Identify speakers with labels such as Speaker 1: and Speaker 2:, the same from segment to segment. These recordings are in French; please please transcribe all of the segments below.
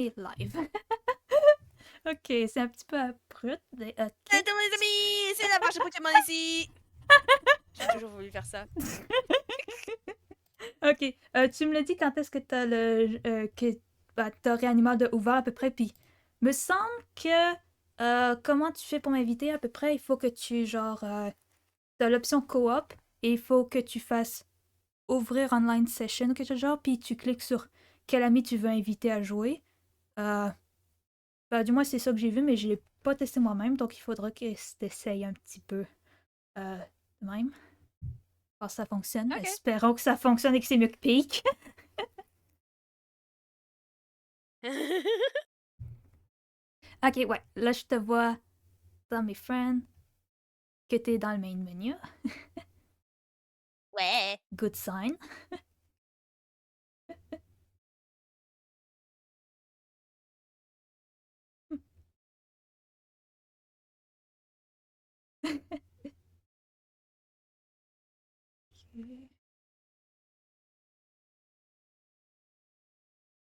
Speaker 1: Et live. Ok, c'est un petit peu abrupt, mais ok.
Speaker 2: Attends les amis, c'est la marche de Pokémon ici. J'ai toujours voulu faire ça.
Speaker 1: Ok, tu me l'as dit quand est-ce que t'as t'as Réanimal de ouvert à peu près, puis me semble que comment tu fais pour m'inviter à peu près, il faut que tu genre t'as l'option co-op et il faut que tu fasses ouvrir online session ou quelque chose genre, puis tu cliques sur quel ami tu veux inviter à jouer. Euh, du moins c'est ça que j'ai vu, mais je l'ai pas testé moi-même, donc il faudra que tu essayes un petit peu de même. Voir si ça fonctionne.
Speaker 2: Ok.
Speaker 1: Espérons que ça fonctionne et que c'est mieux que Peak. Ok, ouais. Là, je te vois dans mes friends, que t'es dans le main menu.
Speaker 2: Ouais.
Speaker 1: Good sign.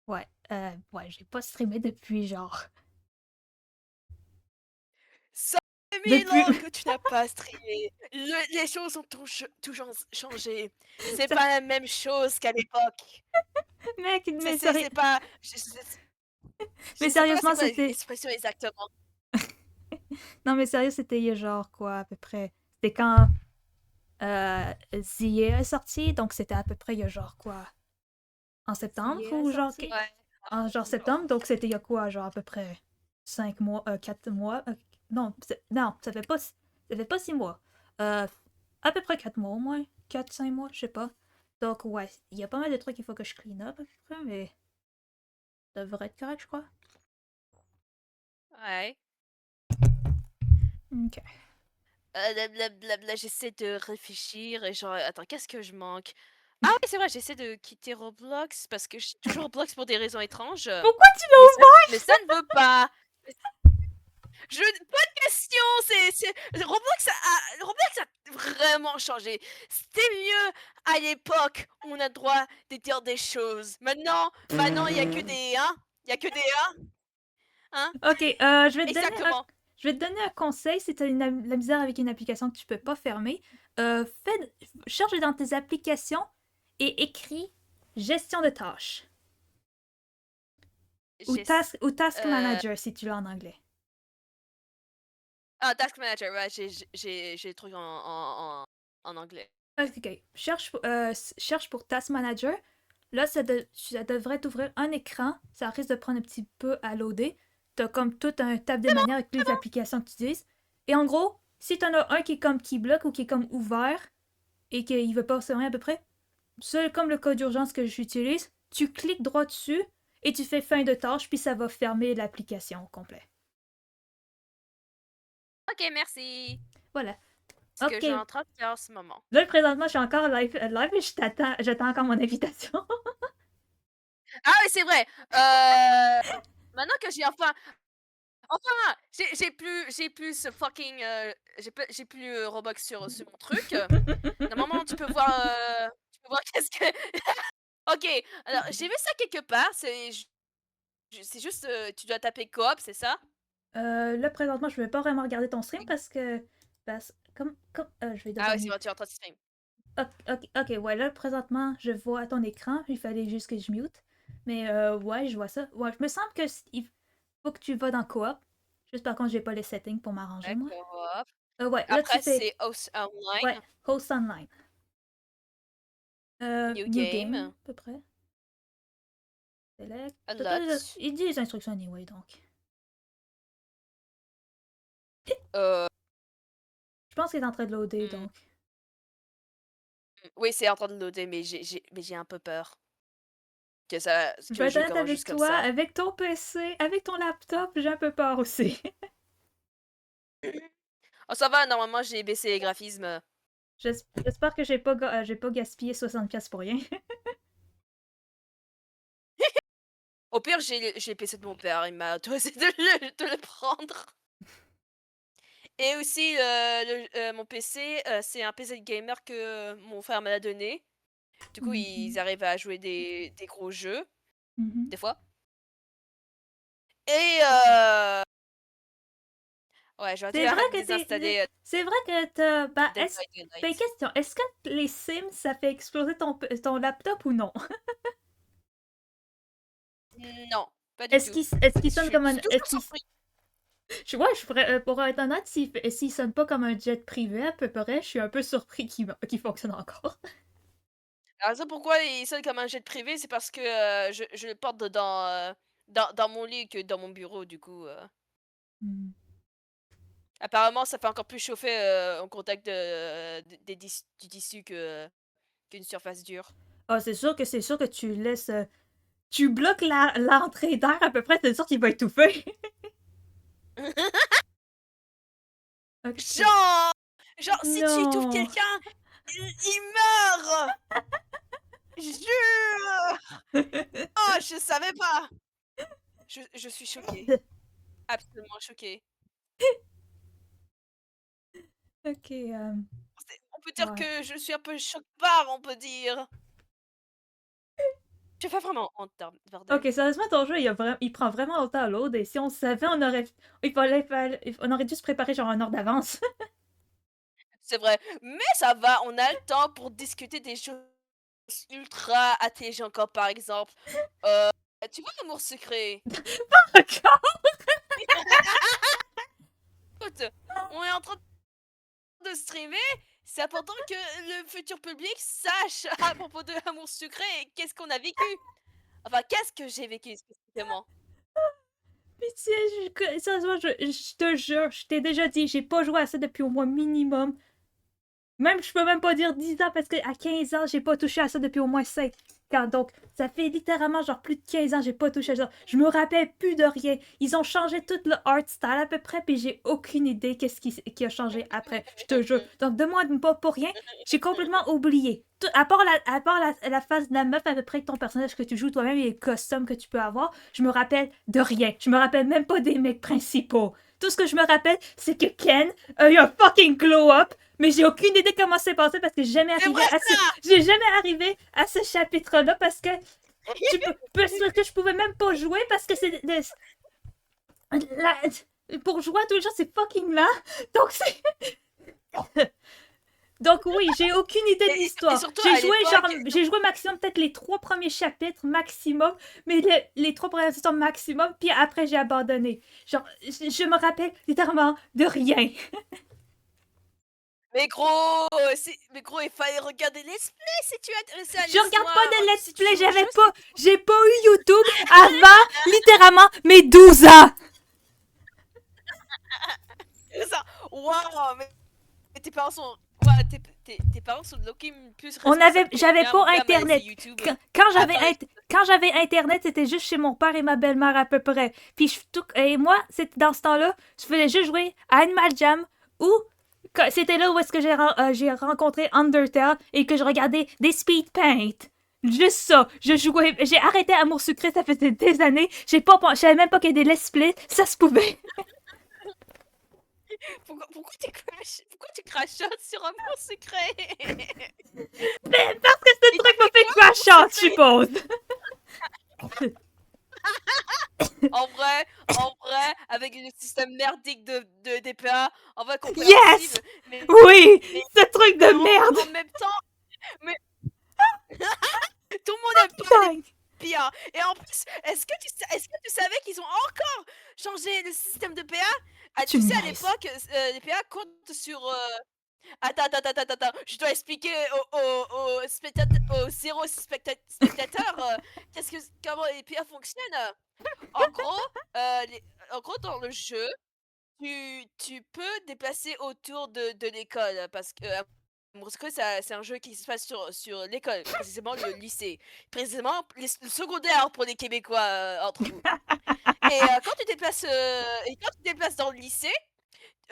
Speaker 1: Ouais, ouais, j'ai pas streamé depuis genre.
Speaker 2: 100 000
Speaker 1: Depuis.
Speaker 2: ans que tu n'as pas streamé. Les choses ont tout changé. C'est
Speaker 1: Ça-
Speaker 2: pas la même chose qu'à l'époque.
Speaker 1: Mec,
Speaker 2: C'est pas.
Speaker 1: Mais
Speaker 2: Je sais pas c'est
Speaker 1: sérieusement,
Speaker 2: quoi
Speaker 1: c'était.
Speaker 2: l'expression exactement.
Speaker 1: Non, mais sérieux, c'était il y a genre quoi, à peu près. C'était quand Zia est sorti, donc c'était à peu près il y a genre quoi. En septembre
Speaker 2: Zia est
Speaker 1: ou genre.
Speaker 2: sorti? Ouais.
Speaker 1: En genre septembre, donc c'était il y a quoi, genre à peu près 5 mois, 4 mois. Non, non, ça fait pas 6 mois. Euh, à peu près 4 mois au moins. 4 5 mois, je sais pas. Donc ouais, il y a pas mal de trucs qu'il faut que je clean up à peu près, mais ça devrait être correct, je crois.
Speaker 2: Ouais.
Speaker 1: Ok.
Speaker 2: Blablabla, j'essaie de réfléchir et genre, attends, qu'est-ce que je manque? Ah oui, c'est vrai, j'essaie de quitter Roblox parce que je suis toujours Roblox pour des raisons étranges.
Speaker 1: Pourquoi tu l'as ouvert?
Speaker 2: Mais ça ne veut pas. Pas de question, Roblox a vraiment changé. C'était mieux à l'époque où on a le droit de dire des choses. Maintenant, il y a que des, hein? Il y a que des, hein?
Speaker 1: Ok,
Speaker 2: Exactement.
Speaker 1: je vais te donner un conseil si tu as la misère avec une application que tu peux pas fermer. Cherche dans tes applications et écris gestion de tâches.
Speaker 2: J'ai,
Speaker 1: Ou task
Speaker 2: euh,
Speaker 1: manager si tu l'as en anglais.
Speaker 2: ah, Task Manager, ouais, j'ai le truc en anglais.
Speaker 1: Ok. Cherche pour Task Manager. Là, ça devrait t'ouvrir un écran. Ça risque de prendre un petit peu à loader. T'as comme tout un table de manière avec toutes les applications que tu utilises. Et en gros, si t'en as un qui est comme qui bloque ou qui est comme ouvert et qu'il veut pas se rien à peu près, seul comme le code d'urgence que j'utilise, tu cliques droit dessus et tu fais fin de tâche, puis ça va fermer l'application au complet.
Speaker 2: Ok, merci.
Speaker 1: Voilà.
Speaker 2: Ce que j'ai
Speaker 1: Ok.
Speaker 2: en train de faire en ce moment.
Speaker 1: Là, présentement, je suis encore live et j'attends encore mon invitation.
Speaker 2: Ah oui, c'est vrai. Maintenant que j'ai enfin, j'ai plus ce fucking, j'ai plus Roblox sur mon truc. Normalement, tu peux voir qu'est-ce que. Ok, alors j'ai vu ça quelque part. C'est juste, tu dois taper coop, c'est ça?
Speaker 1: Là, présentement, je vais pas vraiment regarder ton stream parce que. Je vais
Speaker 2: Ah
Speaker 1: devoir
Speaker 2: oui, c'est
Speaker 1: mute.
Speaker 2: vrai, tu es en train de stream.
Speaker 1: Ok, ouais, là, présentement, je vois ton écran. Il fallait juste que je mute. Mais ouais, je vois ça. Ouais, je me semble que il faut que tu vas dans Coop. Juste par contre, j'ai pas les settings pour m'arranger,
Speaker 2: Ouais,
Speaker 1: moi.
Speaker 2: coop.
Speaker 1: Ouais, là, tu
Speaker 2: Après,
Speaker 1: fais.
Speaker 2: c'est host
Speaker 1: Ouais,
Speaker 2: online,
Speaker 1: host online.
Speaker 2: new
Speaker 1: New game,
Speaker 2: game,
Speaker 1: à peu près. Select.
Speaker 2: a lot.
Speaker 1: Il dit les instructions anyway, donc.
Speaker 2: Euh,
Speaker 1: Je pense qu'il est en train de loader,
Speaker 2: hmm,
Speaker 1: donc.
Speaker 2: oui, c'est en train de loader, mais j'ai un peu peur
Speaker 1: Je vais
Speaker 2: que le
Speaker 1: être
Speaker 2: jeu
Speaker 1: honnête
Speaker 2: commence
Speaker 1: avec
Speaker 2: juste comme
Speaker 1: toi,
Speaker 2: ça.
Speaker 1: avec ton PC, avec ton laptop, j'ai un peu peur aussi.
Speaker 2: Oh, ça va, normalement, j'ai baissé les graphismes.
Speaker 1: J'espère que j'ai pas gaspillé 60$ pour rien.
Speaker 2: Au pire, j'ai le PC de mon père, il m'a autorisé de le prendre. Et aussi, mon PC, c'est un PC de gamer que mon frère m'a donné. Du coup, ils
Speaker 1: Mhm.
Speaker 2: arrivent à jouer des gros jeux,
Speaker 1: Mhm.
Speaker 2: des fois. Et ouais, j'aurais dû
Speaker 1: C'est vrai que
Speaker 2: désinstaller
Speaker 1: c'est vrai que t'as, bah,
Speaker 2: Dead by Daylight.
Speaker 1: question, est-ce que les Sims, ça fait exploser ton laptop ou non?
Speaker 2: Non, pas du tout.
Speaker 1: Est-ce
Speaker 2: Je
Speaker 1: qu'il sonne
Speaker 2: suis
Speaker 1: comme un,
Speaker 2: toujours surpris.
Speaker 1: ouais, pour être honnête, s'il sonne pas comme un jet privé à peu près, je suis un peu surpris qu'il fonctionne encore.
Speaker 2: Alors ça, pourquoi il sonne comme un jet privé, c'est parce que je le porte dans mon lit que dans mon bureau, du coup.
Speaker 1: Hmm.
Speaker 2: Apparemment, ça fait encore plus chauffer au contact du tissu qu'une surface dure.
Speaker 1: Ah, c'est sûr que tu bloques l'entrée d'air à peu près, c'est sûr qu'il va étouffer. Ok.
Speaker 2: Genre, si tu étouffes
Speaker 1: Non.
Speaker 2: quelqu'un, il meurt! Jure! Oh, je savais pas! Je suis choquée. Absolument choquée.
Speaker 1: Ok,
Speaker 2: On peut dire
Speaker 1: ouais.
Speaker 2: que je suis un peu choc-barre, on peut dire. Tu fais vraiment honte,
Speaker 1: Ok,
Speaker 2: bordel.
Speaker 1: sérieusement, ton jeu, il prend vraiment longtemps à load, et si on savait, on aurait dû se préparer genre un heure d'avance.
Speaker 2: C'est vrai. Mais ça va, on a le temps pour discuter des choses ultra intelligentes, comme par exemple, tu vois Amour secret?
Speaker 1: Encore?
Speaker 2: Écoute, on est en train de streamer, c'est important que le futur public sache à propos de Amour secret et qu'est-ce qu'on a vécu. Enfin, qu'est-ce que j'ai vécu spécifiquement.
Speaker 1: Pitié, sérieusement, je te jure, je t'ai déjà dit, j'ai pas joué à ça depuis au moins minimum. Même, je peux même pas dire 10 ans parce qu'à 15 ans, j'ai pas touché à ça depuis au moins 5 ans. Donc, ça fait littéralement genre plus de 15 ans, j'ai pas touché à ça. Je me rappelle plus de rien. Ils ont changé tout le art style à peu près, puis j'ai aucune idée qui a changé après. Je te jure. Donc, demande pas pour rien. J'ai complètement oublié. À part la face de la meuf à peu près que ton personnage que tu joues toi-même et les costumes que tu peux avoir, je me rappelle de rien. Je me rappelle même pas des mecs principaux. Tout ce que je me rappelle, c'est que Ken a eu un fucking glow-up, mais j'ai aucune idée comment c'est passé parce que
Speaker 2: C'est vrai ça!
Speaker 1: j'ai jamais arrivé à ce chapitre-là parce que parce que je pouvais même pas jouer parce que pour jouer à tous les jours, c'est fucking là. Donc c'est donc oui, j'ai aucune idée de
Speaker 2: Et
Speaker 1: l'histoire.
Speaker 2: surtout à l'époque,
Speaker 1: J'ai joué maximum peut-être les 3 premiers chapitres maximum, mais les 3 premières histoires maximum, puis après j'ai abandonné. Genre, je me rappelle littéralement de rien.
Speaker 2: mais gros, mais gros, il fallait regarder les displays si tu es intéressé à
Speaker 1: Je regarde pas
Speaker 2: l'histoire.
Speaker 1: de
Speaker 2: Si
Speaker 1: let's
Speaker 2: tu
Speaker 1: play,
Speaker 2: joues au jeu,
Speaker 1: j'ai pas eu YouTube avant littéralement mes 12 ans.
Speaker 2: c'est ça. Waouh, mais tes parents sont, ouais, tes parents sont loqués plus responsables que
Speaker 1: J'avais pas
Speaker 2: mon père m'a laissé
Speaker 1: internet.
Speaker 2: YouTube. Attends,
Speaker 1: Quand j'avais internet, c'était juste chez mon père et ma belle-mère à peu près. Puis et moi, c'était dans ce temps-là, je faisais juste jouer à Animal Jam ou c'était là où est-ce que j'ai rencontré Undertale et que je regardais des speed paint. Juste ça. J'ai arrêté Amour sucré, ça faisait des années. Je savais même pas qu'il y avait des let's play. Ça se pouvait.
Speaker 2: pourquoi tu crachotes sur un mot secret?
Speaker 1: Mais parce que ce
Speaker 2: Il t'a
Speaker 1: truc m'a
Speaker 2: fait
Speaker 1: fait
Speaker 2: quoi, un mot
Speaker 1: crash out, je
Speaker 2: secret?
Speaker 1: suppose.
Speaker 2: En vrai, avec le système merdique de DPA, en vrai compréhensible,
Speaker 1: Yes!
Speaker 2: mais,
Speaker 1: Oui!
Speaker 2: mais,
Speaker 1: Ce truc
Speaker 2: mais
Speaker 1: de merde!
Speaker 2: en même temps, mais tout le monde aime pas les
Speaker 1: Putain!
Speaker 2: PA. Et en plus, est-ce que tu savais qu'ils ont encore changé le système de PA? Ah,
Speaker 1: Tu
Speaker 2: tu
Speaker 1: me
Speaker 2: sais, à
Speaker 1: niaises.
Speaker 2: l'époque, les PA comptent sur. Attends. Je dois expliquer aux zéro spectateurs comment les PA fonctionnent. En gros, dans le jeu, tu peux déplacer autour de l'école parce que Amour Secret, c'est un jeu qui se passe sur l'école, précisément le lycée. Précisément le secondaire pour les Québécois entre nous. Et quand tu te déplaces dans le lycée,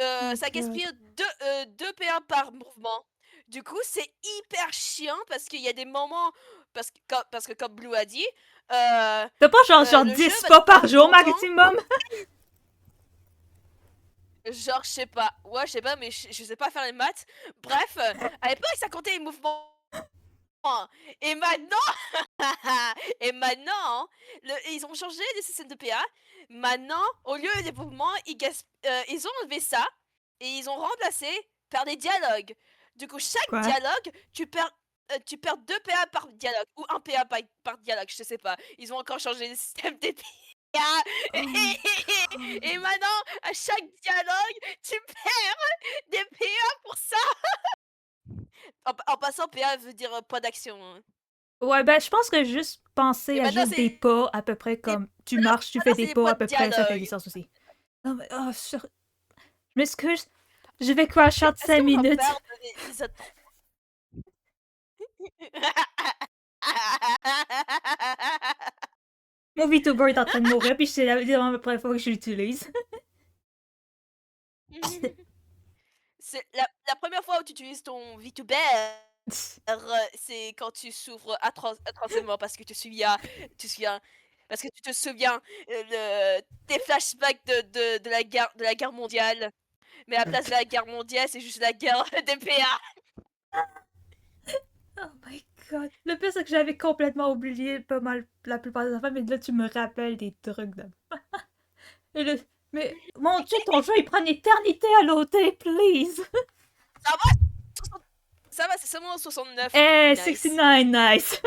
Speaker 1: Oh
Speaker 2: ça
Speaker 1: god.
Speaker 2: gaspille 2 PA par mouvement. Du coup, c'est hyper chiant parce qu'il y a des moments, parce que comme Blue a dit,
Speaker 1: T'as pas genre
Speaker 2: le jeu
Speaker 1: 10
Speaker 2: va te
Speaker 1: pas par
Speaker 2: prendre
Speaker 1: jour
Speaker 2: ton temps.
Speaker 1: maximum?
Speaker 2: Genre, je sais pas. Ouais, je sais pas, mais je sais pas faire les maths. Bref, à l'époque, ça comptait les mouvements. Et maintenant et maintenant, ils ont changé le système de PA. Maintenant, au lieu des mouvements, ils ont enlevé ça et ils ont remplacé par des dialogues. Du coup, chaque
Speaker 1: Quoi?
Speaker 2: dialogue, tu perds 2 PA par dialogue ou 1 PA par dialogue, je sais pas. Ils ont encore changé le système des PA
Speaker 1: Oh my god.
Speaker 2: et maintenant, à chaque dialogue, tu perds des PA pour ça. En passant, PA veut dire point d'action, hein.
Speaker 1: Ouais, ben, je pense que juste penser
Speaker 2: Et
Speaker 1: à
Speaker 2: maintenant,
Speaker 1: juste des pas, à peu près
Speaker 2: des
Speaker 1: comme tu
Speaker 2: maintenant
Speaker 1: marches, tu fais
Speaker 2: maintenant,
Speaker 1: des
Speaker 2: c'est des
Speaker 1: pas,
Speaker 2: points
Speaker 1: à
Speaker 2: de
Speaker 1: peu près, ça fait du
Speaker 2: dialogue.
Speaker 1: sens aussi. Non, mais, je m'excuse. Je vais crash out
Speaker 2: Est-ce
Speaker 1: 5
Speaker 2: qu'on en
Speaker 1: minutes.
Speaker 2: parle de l'épisode 3?
Speaker 1: Mon VTuber est en train de mourir, puis c'est la première fois que je l'utilise.
Speaker 2: C'est la première fois où tu utilises ton VTuber, c'est quand tu souffres atrocement parce que tu te souviens parce que tu te souviens, des flashbacks de la guerre mondiale. Mais à la place de la guerre mondiale, c'est juste la guerre des PA.
Speaker 1: Oh my god. Le pire, c'est que j'avais complètement oublié pas mal la plupart des affaires, mais là, tu me rappelles des trucs de. Et le... Mais mon dieu, ton jeu, il prend une éternité à loader, please!
Speaker 2: Ça va, ça va, c'est seulement 69.
Speaker 1: Eh,
Speaker 2: Nice.
Speaker 1: 69, nice!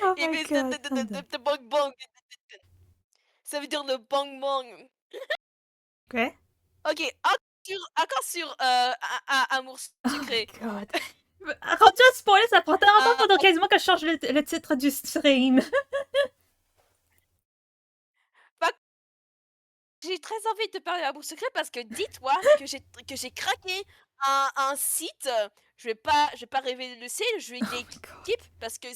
Speaker 1: Oh
Speaker 2: Il
Speaker 1: my
Speaker 2: met
Speaker 1: god, I'm done.
Speaker 2: de bang bang. Ça veut dire le bang bang.
Speaker 1: Quoi?
Speaker 2: Ok, encore sur Amour
Speaker 1: Oh my
Speaker 2: Sucré.
Speaker 1: god. Rendu à spoiler, ça prend tellement de temps,
Speaker 2: Euh,
Speaker 1: faudrait quasiment que je change le titre du stream.
Speaker 2: j'ai très envie de te parler d'Amour Secret parce que dis-toi que j'ai craqué un site. Je vais pas révéler le site, je vais
Speaker 1: Oh my god.
Speaker 2: gatekeep parce que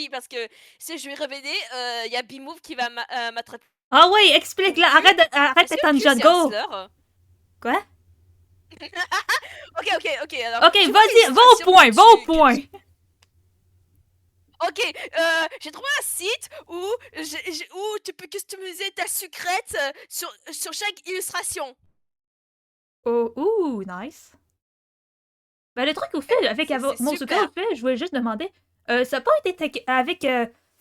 Speaker 2: parce que si je vais révéler, il y a Bimove qui va m'attraper
Speaker 1: Ah oui,
Speaker 2: au
Speaker 1: explique-la,
Speaker 2: cul.
Speaker 1: arrête
Speaker 2: Est-ce
Speaker 1: d'être
Speaker 2: que
Speaker 1: en
Speaker 2: tu
Speaker 1: John,
Speaker 2: sais un
Speaker 1: go!
Speaker 2: slur?
Speaker 1: Quoi?
Speaker 2: Ok, alors
Speaker 1: Ok,
Speaker 2: tu vois les
Speaker 1: vas-y, va au
Speaker 2: illustrations
Speaker 1: point, va au
Speaker 2: que
Speaker 1: point!
Speaker 2: Ok, j'ai trouvé un site où tu peux customiser ta sucrète sur chaque illustration.
Speaker 1: Oh, ouh, nice. Ben, le truc au fait, avec
Speaker 2: C'est
Speaker 1: mon secret au
Speaker 2: super.
Speaker 1: fait, je voulais juste demander, ça n'a pas été avec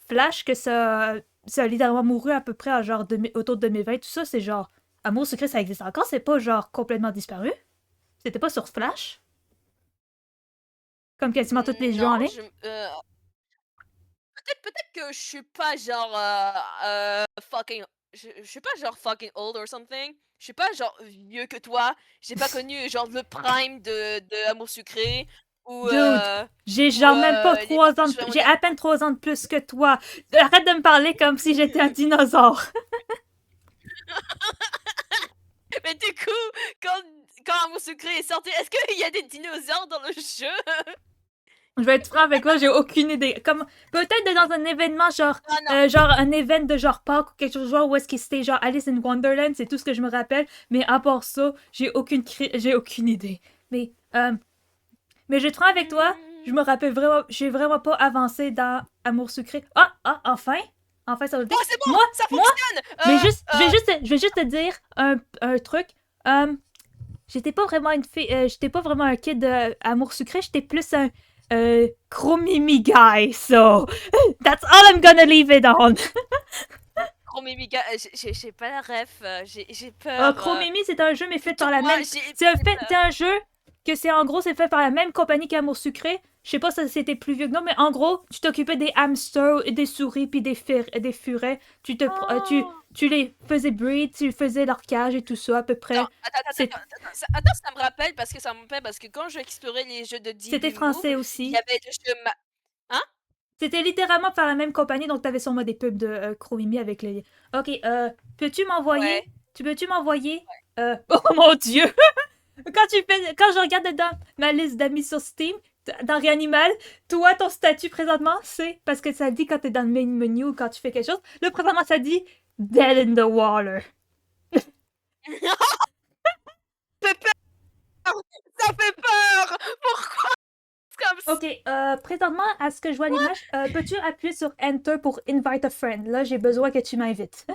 Speaker 1: Flash que ça a littéralement mouru à peu près à genre autour de 2020, tout ça, c'est genre, Amour secret, ça existe encore, c'est pas genre complètement disparu? C'était pas sur Flash? Comme quasiment tous les jeux en
Speaker 2: Non,
Speaker 1: ligne?
Speaker 2: peut-être que je suis pas genre fucking je suis pas genre fucking old or something. Je suis pas genre vieux que toi. J'ai pas connu genre le prime de Amour sucré ou
Speaker 1: Dude, j'ai genre même pas
Speaker 2: les
Speaker 1: 3 ans
Speaker 2: passages
Speaker 1: de...
Speaker 2: vraiment
Speaker 1: J'ai à peine 3 ans de plus que toi. Arrête de me parler comme si j'étais un dinosaure.
Speaker 2: Mais du coup, quand Amour sucré est sorti, est-ce qu'il y a des dinosaures dans le jeu?
Speaker 1: Je vais être franc avec toi, j'ai aucune idée. Comme peut-être dans un événement
Speaker 2: Ah non.
Speaker 1: genre un événement de genre Pâques ou quelque chose genre où est-ce qu'il c'était genre Alice in Wonderland, c'est tout ce que je me rappelle. Mais à part ça, j'ai aucune idée. Mais je vais être franc avec toi, je me rappelle vraiment, j'ai vraiment pas avancé dans Amour sucré. Enfin, enfin ça va le dire.
Speaker 2: Oh, c'est bon,
Speaker 1: Moi,
Speaker 2: ça
Speaker 1: moi,
Speaker 2: fonctionne.
Speaker 1: je vais juste te dire un truc. J'étais pas vraiment une fille, j'étais pas vraiment un kid amour sucré, j'étais plus un Chromimi guy, so that's all I'm gonna leave it on.
Speaker 2: Oh mais Mika, j'ai pas la ref, j'ai peur.
Speaker 1: Chromimi, c'est un jeu mais fait par la
Speaker 2: Plutôt-moi,
Speaker 1: même, c'est un jeu que c'est en gros c'est fait par la même compagnie qu'Amour sucré. Je sais pas si c'était plus vieux que non, mais en gros, tu t'occupais des hamsters, des souris puis des furets.
Speaker 2: Oh.
Speaker 1: Tu les faisais breed, tu faisais leur cage et tout ça à peu près.
Speaker 2: Attends, ça me rappelle parce que quand je explorais les jeux de
Speaker 1: C'était
Speaker 2: DB Move,
Speaker 1: français
Speaker 2: il y
Speaker 1: aussi.
Speaker 2: avait le jeu Hein?
Speaker 1: C'était littéralement par la même compagnie, donc t'avais sûrement des pubs de Chromimi avec les. Ok, peux-tu m'envoyer.
Speaker 2: Ouais.
Speaker 1: Peux-tu m'envoyer. Oh mon dieu! Quand je regarde dans ma liste d'amis sur Steam, dans Reanimal, toi, ton statut présentement, c'est parce que ça dit quand t'es dans le main menu ou quand tu fais quelque chose. Là, présentement, ça dit Dead in the water.
Speaker 2: Ça fait peur! Ça fait peur! Pourquoi c'est comme ça?
Speaker 1: Ok, présentement, à ce que je vois à l'image, peux-tu appuyer sur Enter pour Invite a friend? Là, j'ai besoin que tu m'invites.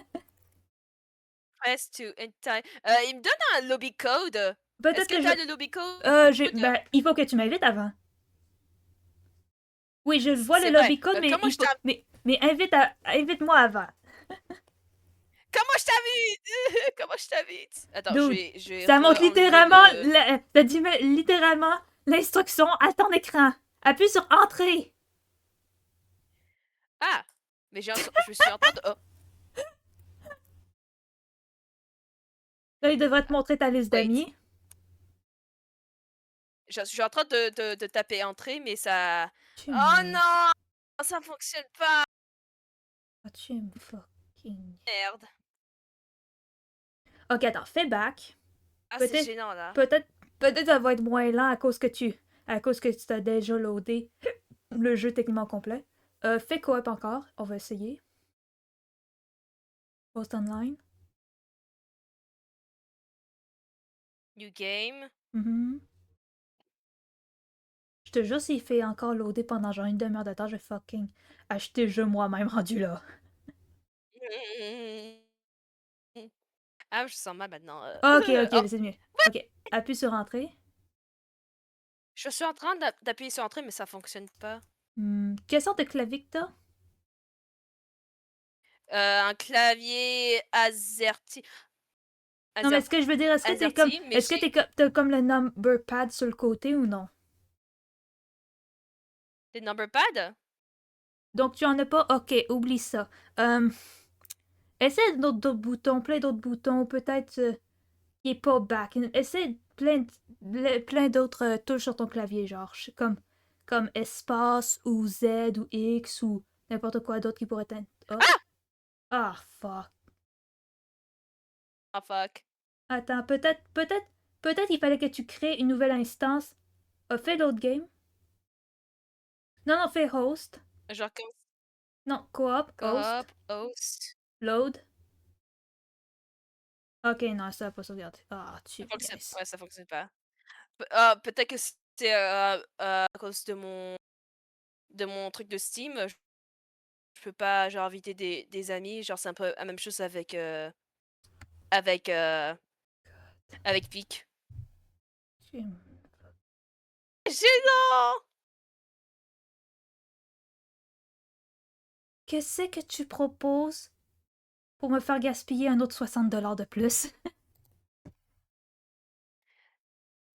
Speaker 2: Press to enter. Il me donne un lobby code.
Speaker 1: Peut-être
Speaker 2: Est-ce
Speaker 1: que
Speaker 2: que
Speaker 1: je...
Speaker 2: t'as le lobby code?
Speaker 1: Ben, il faut que tu m'invites avant. Oui, je vois le
Speaker 2: C'est vrai.
Speaker 1: lobby code, mais
Speaker 2: Comment
Speaker 1: il
Speaker 2: je
Speaker 1: faut...
Speaker 2: t'invite?
Speaker 1: Mais invite-moi avant.
Speaker 2: Comment je t'invite? Comment je t'invite? Attends,
Speaker 1: Dude,
Speaker 2: je vais
Speaker 1: ça montre
Speaker 2: enlever
Speaker 1: littéralement...
Speaker 2: le...
Speaker 1: T'as dit littéralement l'instruction à ton écran. Appuie sur Entrée.
Speaker 2: Ah! Mais je suis en train de... Oh,
Speaker 1: Là, il devrait te montrer ta liste
Speaker 2: wait.
Speaker 1: d'amis.
Speaker 2: Je suis en train de taper entrée, mais ça...
Speaker 1: Tu
Speaker 2: Oh
Speaker 1: me...
Speaker 2: non! Ça fonctionne pas!
Speaker 1: Tu me fucking...
Speaker 2: Merde.
Speaker 1: Ok, attends, fais back.
Speaker 2: Ah, c'est
Speaker 1: Peut-être...
Speaker 2: gênant, là.
Speaker 1: Peut-être... Peut-être ça va être moins lent à cause que tu... À cause que tu t'as déjà loadé le jeu techniquement complet. Fais coop encore. On va essayer. Post online.
Speaker 2: New game.
Speaker 1: Mhm. Je te jure, s'il fait encore loader pendant genre une demi-heure de temps, je vais fucking acheter le jeu moi-même rendu là.
Speaker 2: Ah, je sens mal maintenant.
Speaker 1: Ok, ok,
Speaker 2: Oh,
Speaker 1: c'est mieux. Ok, appuie sur entrée.
Speaker 2: je suis en train d'appuyer sur entrée, mais ça fonctionne pas.
Speaker 1: Quelle sorte de clavier que t'as?
Speaker 2: Un clavier AZERTY.
Speaker 1: Non, mais ce que je veux dire, est-ce que t'es comme.
Speaker 2: AZERTY, mais
Speaker 1: Est-ce que t'as comme le number pad sur le côté ou non?
Speaker 2: des number pads?
Speaker 1: Donc tu en as pas? Ok, oublie ça. Euh, Essaie d'autres boutons, plein d'autres boutons, peut-être qui est pas back. Essaie plein d'autres touches sur ton clavier, genre comme espace ou Z ou X ou n'importe quoi d'autre qui pourrait être. Oh.
Speaker 2: Ah!
Speaker 1: Ah, fuck.
Speaker 2: Ah, fuck.
Speaker 1: Attends, peut-être il fallait que tu crées une nouvelle instance. Fais l'autre game. Non, non, fais host.
Speaker 2: Genre comme
Speaker 1: Non, co-op, host,
Speaker 2: co-op, host.
Speaker 1: load. Ok, non, ça va pas sauvegarder. Ah, tu me niaises.
Speaker 2: Ouais, ça fonctionne pas. Ah, peut-être que c'est à cause de mon truc de Steam. Je peux pas genre inviter des amis. Genre, c'est un peu la même chose avec, avec Peak.
Speaker 1: Tu me-
Speaker 2: Gênant!
Speaker 1: Qu'est-ce que tu proposes pour me faire gaspiller un autre 60$ de plus?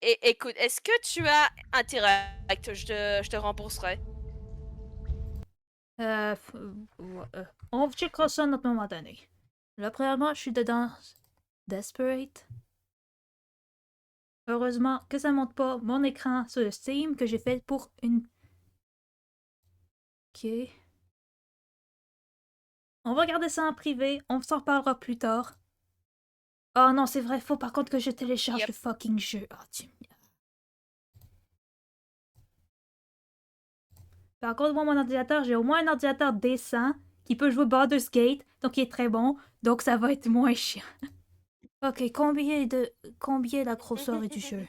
Speaker 2: Et écoute, est-ce que tu as Interact? Je te rembourserai.
Speaker 1: Euh, f- on checkera ça à notre moment donné. Là, premièrement, je suis dedans. Desperate. Heureusement que ça monte pas mon écran sur le Steam que j'ai fait pour une... Ok. On va regarder ça en privé. On s'en reparlera plus tard. Oh non, c'est vrai, faut par contre que je télécharge
Speaker 2: Yep.
Speaker 1: le fucking jeu. Oh, par contre, moi, mon ordinateur, j'ai au moins un ordinateur décent qui peut jouer Baldur's Gate, donc il est très bon, donc ça va être moins chiant. Ok, combien est la grosseur du jeu?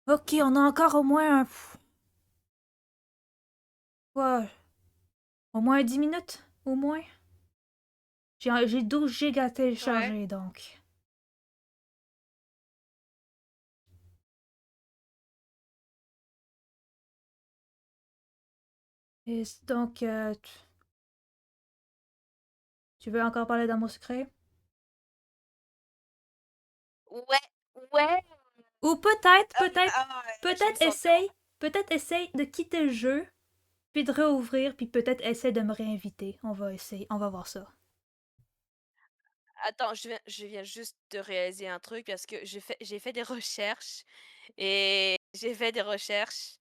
Speaker 1: Ok, on a encore au moins un... Ouais, au moins 10 minutes, au moins. J'ai 12 gigas à
Speaker 2: Ouais.
Speaker 1: télécharger, donc. Et donc, tu veux encore parler d'amour secret?
Speaker 2: Ouais. Ouais.
Speaker 1: Ou peut-être
Speaker 2: Je me sens tellement...
Speaker 1: essaye de quitter le jeu, puis de réouvrir, puis peut-être essaie de me réinviter. On va essayer, on va voir ça.
Speaker 2: Attends, je viens juste de réaliser un truc parce que j'ai fait des recherches et j'ai fait des recherches.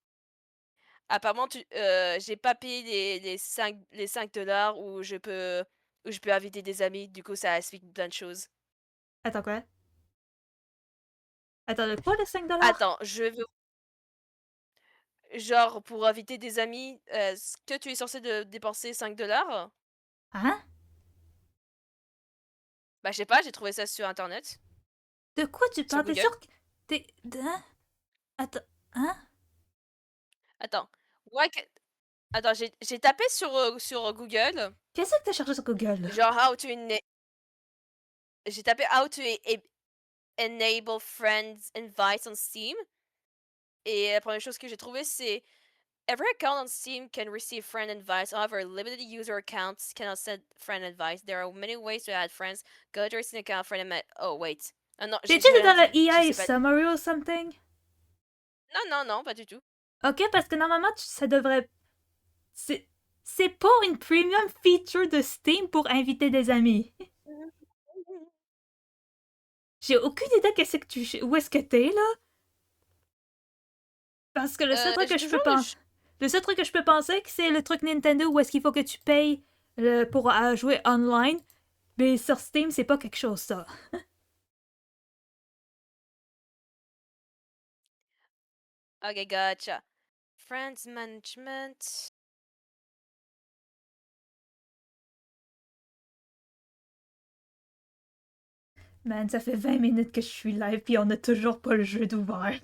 Speaker 2: Apparemment, j'ai pas payé les 5 $ où je peux inviter des amis. Du coup, ça explique plein de choses.
Speaker 1: Attends quoi? Attends, de quoi les 5$?
Speaker 2: Attends, je veux genre pour inviter des amis, est-ce que tu es censé de dépenser 5 $?
Speaker 1: Hein?
Speaker 2: Bah, je sais pas, j'ai trouvé ça sur internet,
Speaker 1: De quoi tu
Speaker 2: sur
Speaker 1: parles? T'es
Speaker 2: Google.
Speaker 1: sûr que... Hein? Attends, hein?
Speaker 2: Attends. Ouais, attends, j'ai tapé sur Google.
Speaker 1: Qu'est-ce que t'as cherché sur Google?
Speaker 2: Genre j'ai tapé how to enable friends invites on Steam et la première chose que j'ai trouvé c'est every account on Steam can receive friend invites. However, limited user accounts cannot send friend invites. There are many ways to add friends. Go to your Steam account, friend invite. Oh wait. Ah non,
Speaker 1: T'es-tu
Speaker 2: j'ai rien
Speaker 1: dans le
Speaker 2: dit. Je
Speaker 1: EA
Speaker 2: sais pas.
Speaker 1: Summary or something?
Speaker 2: Non, non, non, pas du tout.
Speaker 1: Ok, parce que normalement, ça devrait. C'est c'est pas une premium feature de Steam pour inviter des amis. J'ai aucune idée qu'est-ce que tu. Où est-ce que t'es, là? Parce que le seul truc
Speaker 2: J'ai
Speaker 1: que je peux
Speaker 2: toujours
Speaker 1: penser. Le seul truc que je peux penser, c'est le truc Nintendo où est-ce qu'il faut que tu payes pour jouer online. Mais sur Steam, c'est pas quelque chose, ça.
Speaker 2: Ok, gotcha. Friends management.
Speaker 1: Man, ça fait 20 minutes que je suis live, puis on a toujours pas le jeu d'ouvert.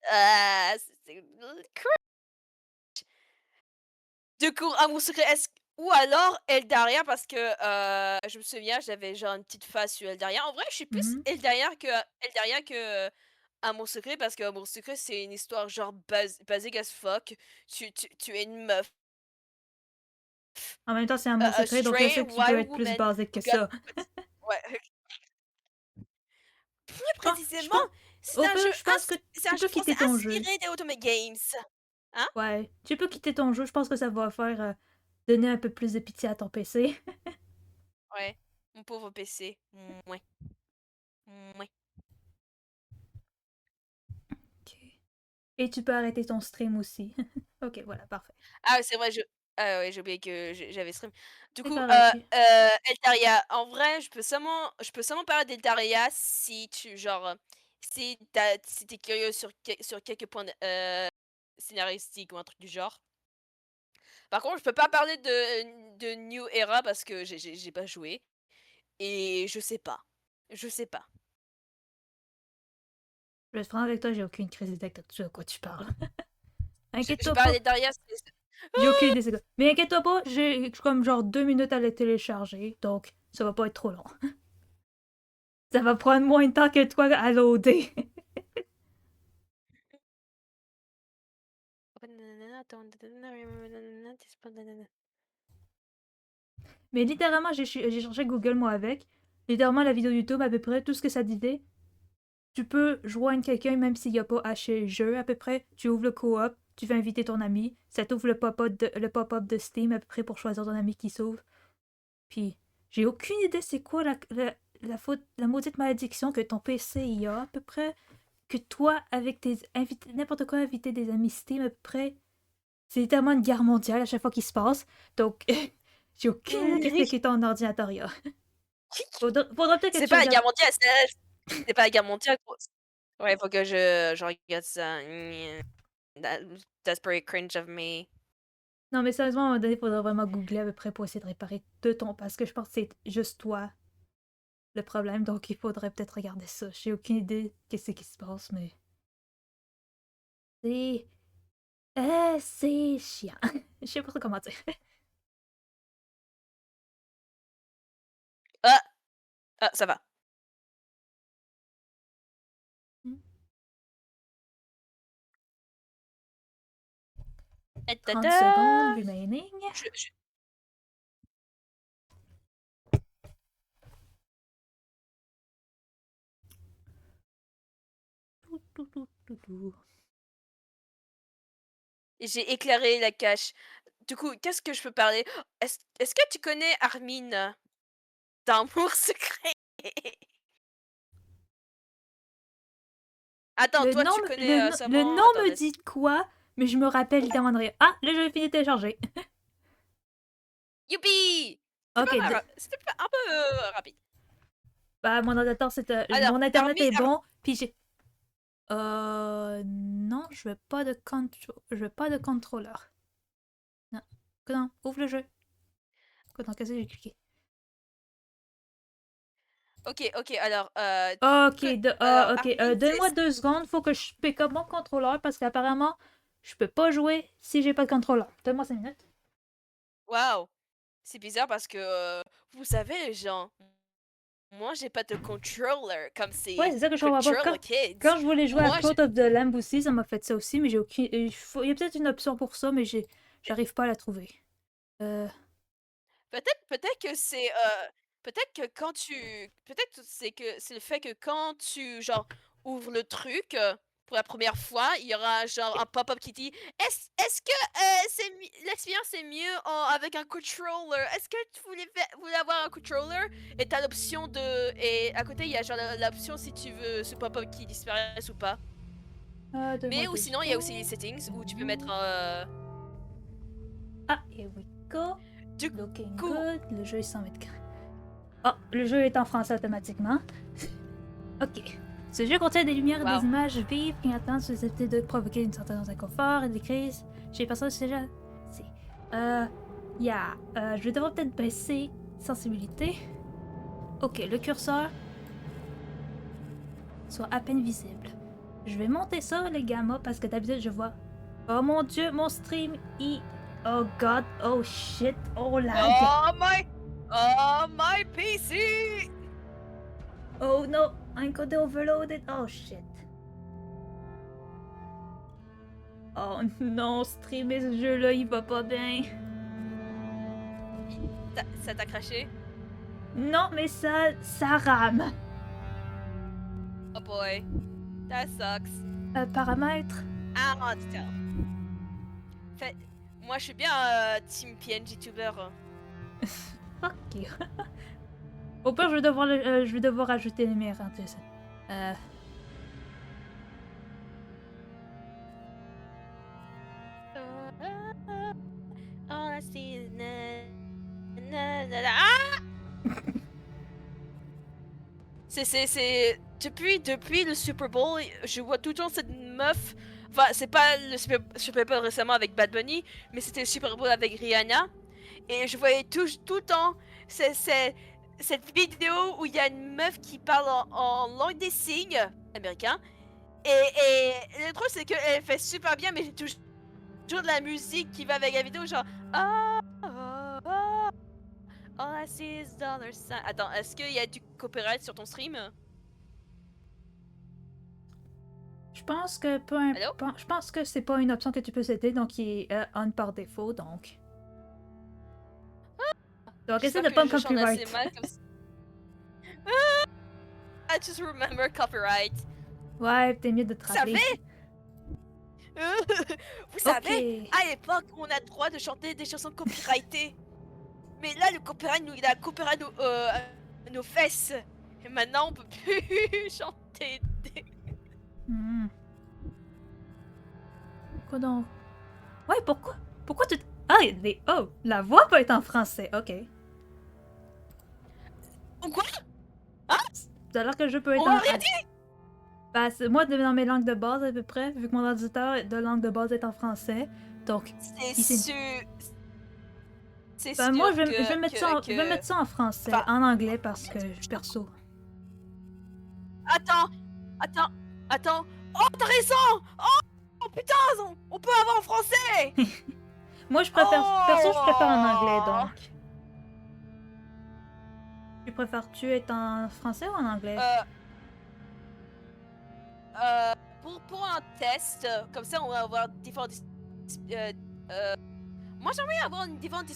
Speaker 2: C'est du coup, Amour secret, est-ce ou alors Eldaria parce que je me souviens, j'avais genre une petite phase sur Eldaria. En vrai, je suis plus
Speaker 1: Mhm.
Speaker 2: Eldaria que Amour secret parce que Amour secret, c'est une histoire genre basique as fuck. Tu es une meuf,
Speaker 1: En même temps, c'est un mot
Speaker 2: a
Speaker 1: secret, donc qu'est-ce
Speaker 2: straight
Speaker 1: qui peut
Speaker 2: white
Speaker 1: être plus
Speaker 2: woman
Speaker 1: basique que
Speaker 2: who got
Speaker 1: ça?
Speaker 2: ouais. Plus
Speaker 1: Je
Speaker 2: précisément,
Speaker 1: pense,
Speaker 2: c'est
Speaker 1: au
Speaker 2: un jeu
Speaker 1: fait, je pense que
Speaker 2: c'est
Speaker 1: tu
Speaker 2: un jeu
Speaker 1: peux
Speaker 2: français
Speaker 1: quitter ton jeu.
Speaker 2: inspiré des Otome Games. Hein?
Speaker 1: Ouais, tu peux quitter ton jeu. Je pense que ça va faire donner un peu plus de pitié à ton PC.
Speaker 2: Ouais. Mon pauvre PC. Mouais. Mouais.
Speaker 1: Ok. Et tu peux arrêter ton stream aussi. Ok, voilà, parfait.
Speaker 2: Ah, c'est vrai, ah ouais, j'ai oublié que j'avais stream. Du
Speaker 1: C'est
Speaker 2: coup,
Speaker 1: correct.
Speaker 2: Eldaria, en vrai, je peux seulement parler d'Eldaria si tu genre, si tu curieux sur quelques points scénaristiques ou un truc du genre. Par contre, je peux pas parler de New Era parce que j'ai pas joué et je sais pas. Je sais pas.
Speaker 1: Je vais être franc avec toi, j'ai aucune crise d'idée de quoi tu parles.
Speaker 2: J'ai
Speaker 1: Inquiète-toi
Speaker 2: parlé
Speaker 1: pas.
Speaker 2: d'Eldaria,
Speaker 1: J'ai aucune idée c'est quoi. Mais inquiète-toi pas, j'ai comme genre 2 minutes à le télécharger, donc ça va pas être trop long. Ça va prendre moins de temps que toi à loader. Mais littéralement, j'ai cherché Google moi avec. Littéralement, la vidéo YouTube, à peu près, tout ce que ça disait. Tu peux joindre quelqu'un même s'il n'y a pas acheté le jeu, à peu près. Tu ouvres le co-op, tu fais inviter ton ami. Ça t'ouvre le pop-up de Steam, à peu près, pour choisir ton ami qui s'ouvre. Puis, j'ai aucune idée c'est quoi la maudite malédiction que ton PC y a, à peu près. Que toi, avec tes invités, n'importe quoi, inviter des amis Steam, à peu près. C'est littéralement une guerre mondiale à chaque fois qu'il se passe. Donc, j'ai aucune idée qu'est-ce que ton ordinateur y a. Faudra peut-être que
Speaker 2: c'est
Speaker 1: tu
Speaker 2: pas la
Speaker 1: regardes.
Speaker 2: guerre mondiale, c'est pas la guerre mondiale, gros. Ouais, faut que je regarde ça. That, that's pretty cringe of me.
Speaker 1: Non, mais sérieusement, à un moment donné, faudra vraiment googler à peu près pour essayer de réparer de ton. Parce que je pense que c'est juste toi le problème. Donc, il faudrait peut-être regarder ça. J'ai aucune idée qu'est-ce qui se passe, mais. C'est. C'est chiant. Je sais pas trop comment dire.
Speaker 2: Ah! Ah, ça va.
Speaker 1: Hmm.
Speaker 2: Et
Speaker 1: 30 secondes
Speaker 2: tada!
Speaker 1: remaining.
Speaker 2: Je
Speaker 1: Tout, tout, tout, tout, tout.
Speaker 2: j'ai éclairé la cache. Du coup, qu'est-ce que je peux parler? Est-ce que tu connais Armin d'Amour secret? Attends,
Speaker 1: Le
Speaker 2: toi,
Speaker 1: nom,
Speaker 2: tu connais
Speaker 1: le
Speaker 2: seulement.
Speaker 1: nom
Speaker 2: Attends,
Speaker 1: me dit quoi, mais je me rappelle littéralement de rien. Ah, le jeu est fini de télécharger.
Speaker 2: Youpi!
Speaker 1: Ok,
Speaker 2: C'était pas un peu rapide.
Speaker 1: bah, mon ordinateur,
Speaker 2: Alors,
Speaker 1: mon internet
Speaker 2: Armin,
Speaker 1: est bon, puis j'ai. Non, je veux pas de contrôleur. Non. Non, ouvre le jeu. Non, qu'est-ce que j'ai cliqué?
Speaker 2: ok, ok, alors,
Speaker 1: Ok, ok.
Speaker 2: Armin,
Speaker 1: Donne-moi 2 secondes, faut que je pick up mon contrôleur parce qu'apparemment, je peux pas jouer si j'ai pas de contrôleur. Donne-moi 5 minutes.
Speaker 2: Waouh! C'est bizarre parce que, vous savez, genre, moi, j'ai pas de controller comme
Speaker 1: Ouais,
Speaker 2: ces
Speaker 1: c'est ça que je comprends pas.
Speaker 2: controller kids.
Speaker 1: Quand je voulais jouer à
Speaker 2: Moi, j'ai
Speaker 1: Cult of the Lamb aussi, ça m'a fait ça aussi, mais j'ai aucune. Il y a peut-être une option pour ça, mais j'arrive pas à la trouver. Euh...
Speaker 2: peut-être que c'est, peut-être que quand tu peut-être c'est que c'est le fait que quand tu, genre, ouvres le truc, pour la première fois, il y aura, genre, un pop-up qui dit: «Est-ce que, c'est l'expérience est mieux en avec un controller? Est-ce que tu voulais avoir un controller?» Et tu l'option de et à côté, il y a, genre, l'option si tu veux ce pop-up qui disparaisse ou pas.
Speaker 1: Donne-moi
Speaker 2: Mais ou
Speaker 1: deux
Speaker 2: sinon, il y a aussi les
Speaker 1: secondes.
Speaker 2: settings où tu peux mettre,
Speaker 1: Ah, here we go.
Speaker 2: du
Speaker 1: Looking
Speaker 2: coup
Speaker 1: good. Le jeu est 100 mètres carrés. Oh, le jeu est en français automatiquement. Ok. Ce jeu contient des lumières et des
Speaker 2: waouh.
Speaker 1: images vives qui attendent susceptibles de provoquer une certaine inconfort et des crises. Chez les personnes déjà. C'est. Yeah. Je vais devoir peut-être baisser sensibilité. Ok, le curseur soit à peine visible. Je vais monter ça, les gamma, parce que d'habitude je vois. Oh mon dieu, mon stream, Oh god, oh shit, oh lag.
Speaker 2: Oh my PC!
Speaker 1: Oh no, I'm gonna overload it. Oh shit. Oh non, streamer ce jeu-là, il va pas bien.
Speaker 2: Ça t'a craché?
Speaker 1: Non, mais ça rame.
Speaker 2: Oh boy, that sucks.
Speaker 1: Paramètres.
Speaker 2: Ah, detail. Fait, moi je suis bien team PNG tuber.
Speaker 1: Fuck you. Au pire, je vais devoir ajouter les meilleurs hein, tu sais.
Speaker 2: All I see is Ah! C'est depuis le Super Bowl, je vois tout le temps cette meuf. Enfin, c'est pas le Super Bowl récemment avec Bad Bunny, mais c'était le Super Bowl avec Rihanna. Et je voyais tout le temps cette vidéo où il y a une meuf qui parle en langue des signes américain. Et le truc, c'est qu'elle fait super bien, mais j'ai toujours de la musique qui va avec la vidéo, genre. Ah, ah, ah, all I see is dollar sign. Attends, est-ce qu'il y a du copyright sur ton stream?
Speaker 1: Je pense que
Speaker 2: Allô?
Speaker 1: je pense que c'est pas une option que tu peux setter, donc il est on par défaut, donc. Donc essaie
Speaker 2: J'espère
Speaker 1: de
Speaker 2: que
Speaker 1: pas me
Speaker 2: je chante assez
Speaker 1: copyright.
Speaker 2: mal comme ça. I just remember copyright.
Speaker 1: Ouais, t'es mieux de te
Speaker 2: Vous
Speaker 1: rappeler.
Speaker 2: savez? Vous savez,
Speaker 1: Ok.
Speaker 2: à l'époque, on a le droit de chanter des chansons copyrightées. Mais là, le copyright, il a copyright nos fesses. Et maintenant, on peut plus chanter des...
Speaker 1: Hmm. Quoi donc? Ouais, pourquoi? Pourquoi tu... Ah, oh, la voix peut être en français, ok.
Speaker 2: Ou quoi?
Speaker 1: Ça a l'air que le jeu peut être
Speaker 2: On
Speaker 1: en...
Speaker 2: m'a rien dit?
Speaker 1: Bah, moi, dans mes langues de base à peu près, vu que mon auditeur de langue de base est en français, donc...
Speaker 2: C'est
Speaker 1: il s'est-
Speaker 2: sûr... C'est
Speaker 1: Ben, moi,
Speaker 2: sûr
Speaker 1: je vais mettre ça en français,
Speaker 2: Enfin,
Speaker 1: en anglais, parce que, perso.
Speaker 2: attends, attends, attends. Oh, t'as raison! Oh, putain, on peut avoir en français!
Speaker 1: Moi, perso, je préfère en anglais,
Speaker 2: Oh!
Speaker 1: donc. Tu préfères-tu être en français ou en anglais?
Speaker 2: Euh, pour un test, comme ça, on va avoir différents... euh, moi, j'aimerais avoir une différente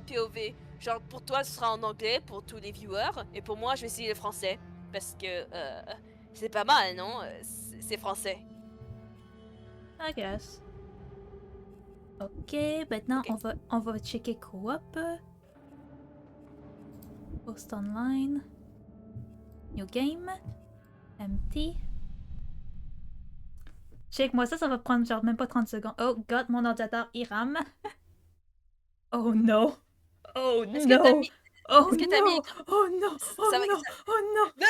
Speaker 2: POV. Genre, pour toi, ce sera en anglais, pour tous les viewers. Et pour moi, je vais essayer le français. Parce que c'est pas mal, non? C'est français.
Speaker 1: I guess. Ok, maintenant,
Speaker 2: Ok.
Speaker 1: on va checker co-op. Post online. New game. Empty. Check-moi ça, ça va prendre genre même pas 30 secondes. Oh god, mon ordinateur, il rame. Oh no. Oh
Speaker 2: Est-ce que t'as
Speaker 1: no.
Speaker 2: mis...
Speaker 1: Oh
Speaker 2: Est-ce que t'as mis...
Speaker 1: no. Oh no. Oh
Speaker 2: Ça va...
Speaker 1: no. Oh no.
Speaker 2: Ne,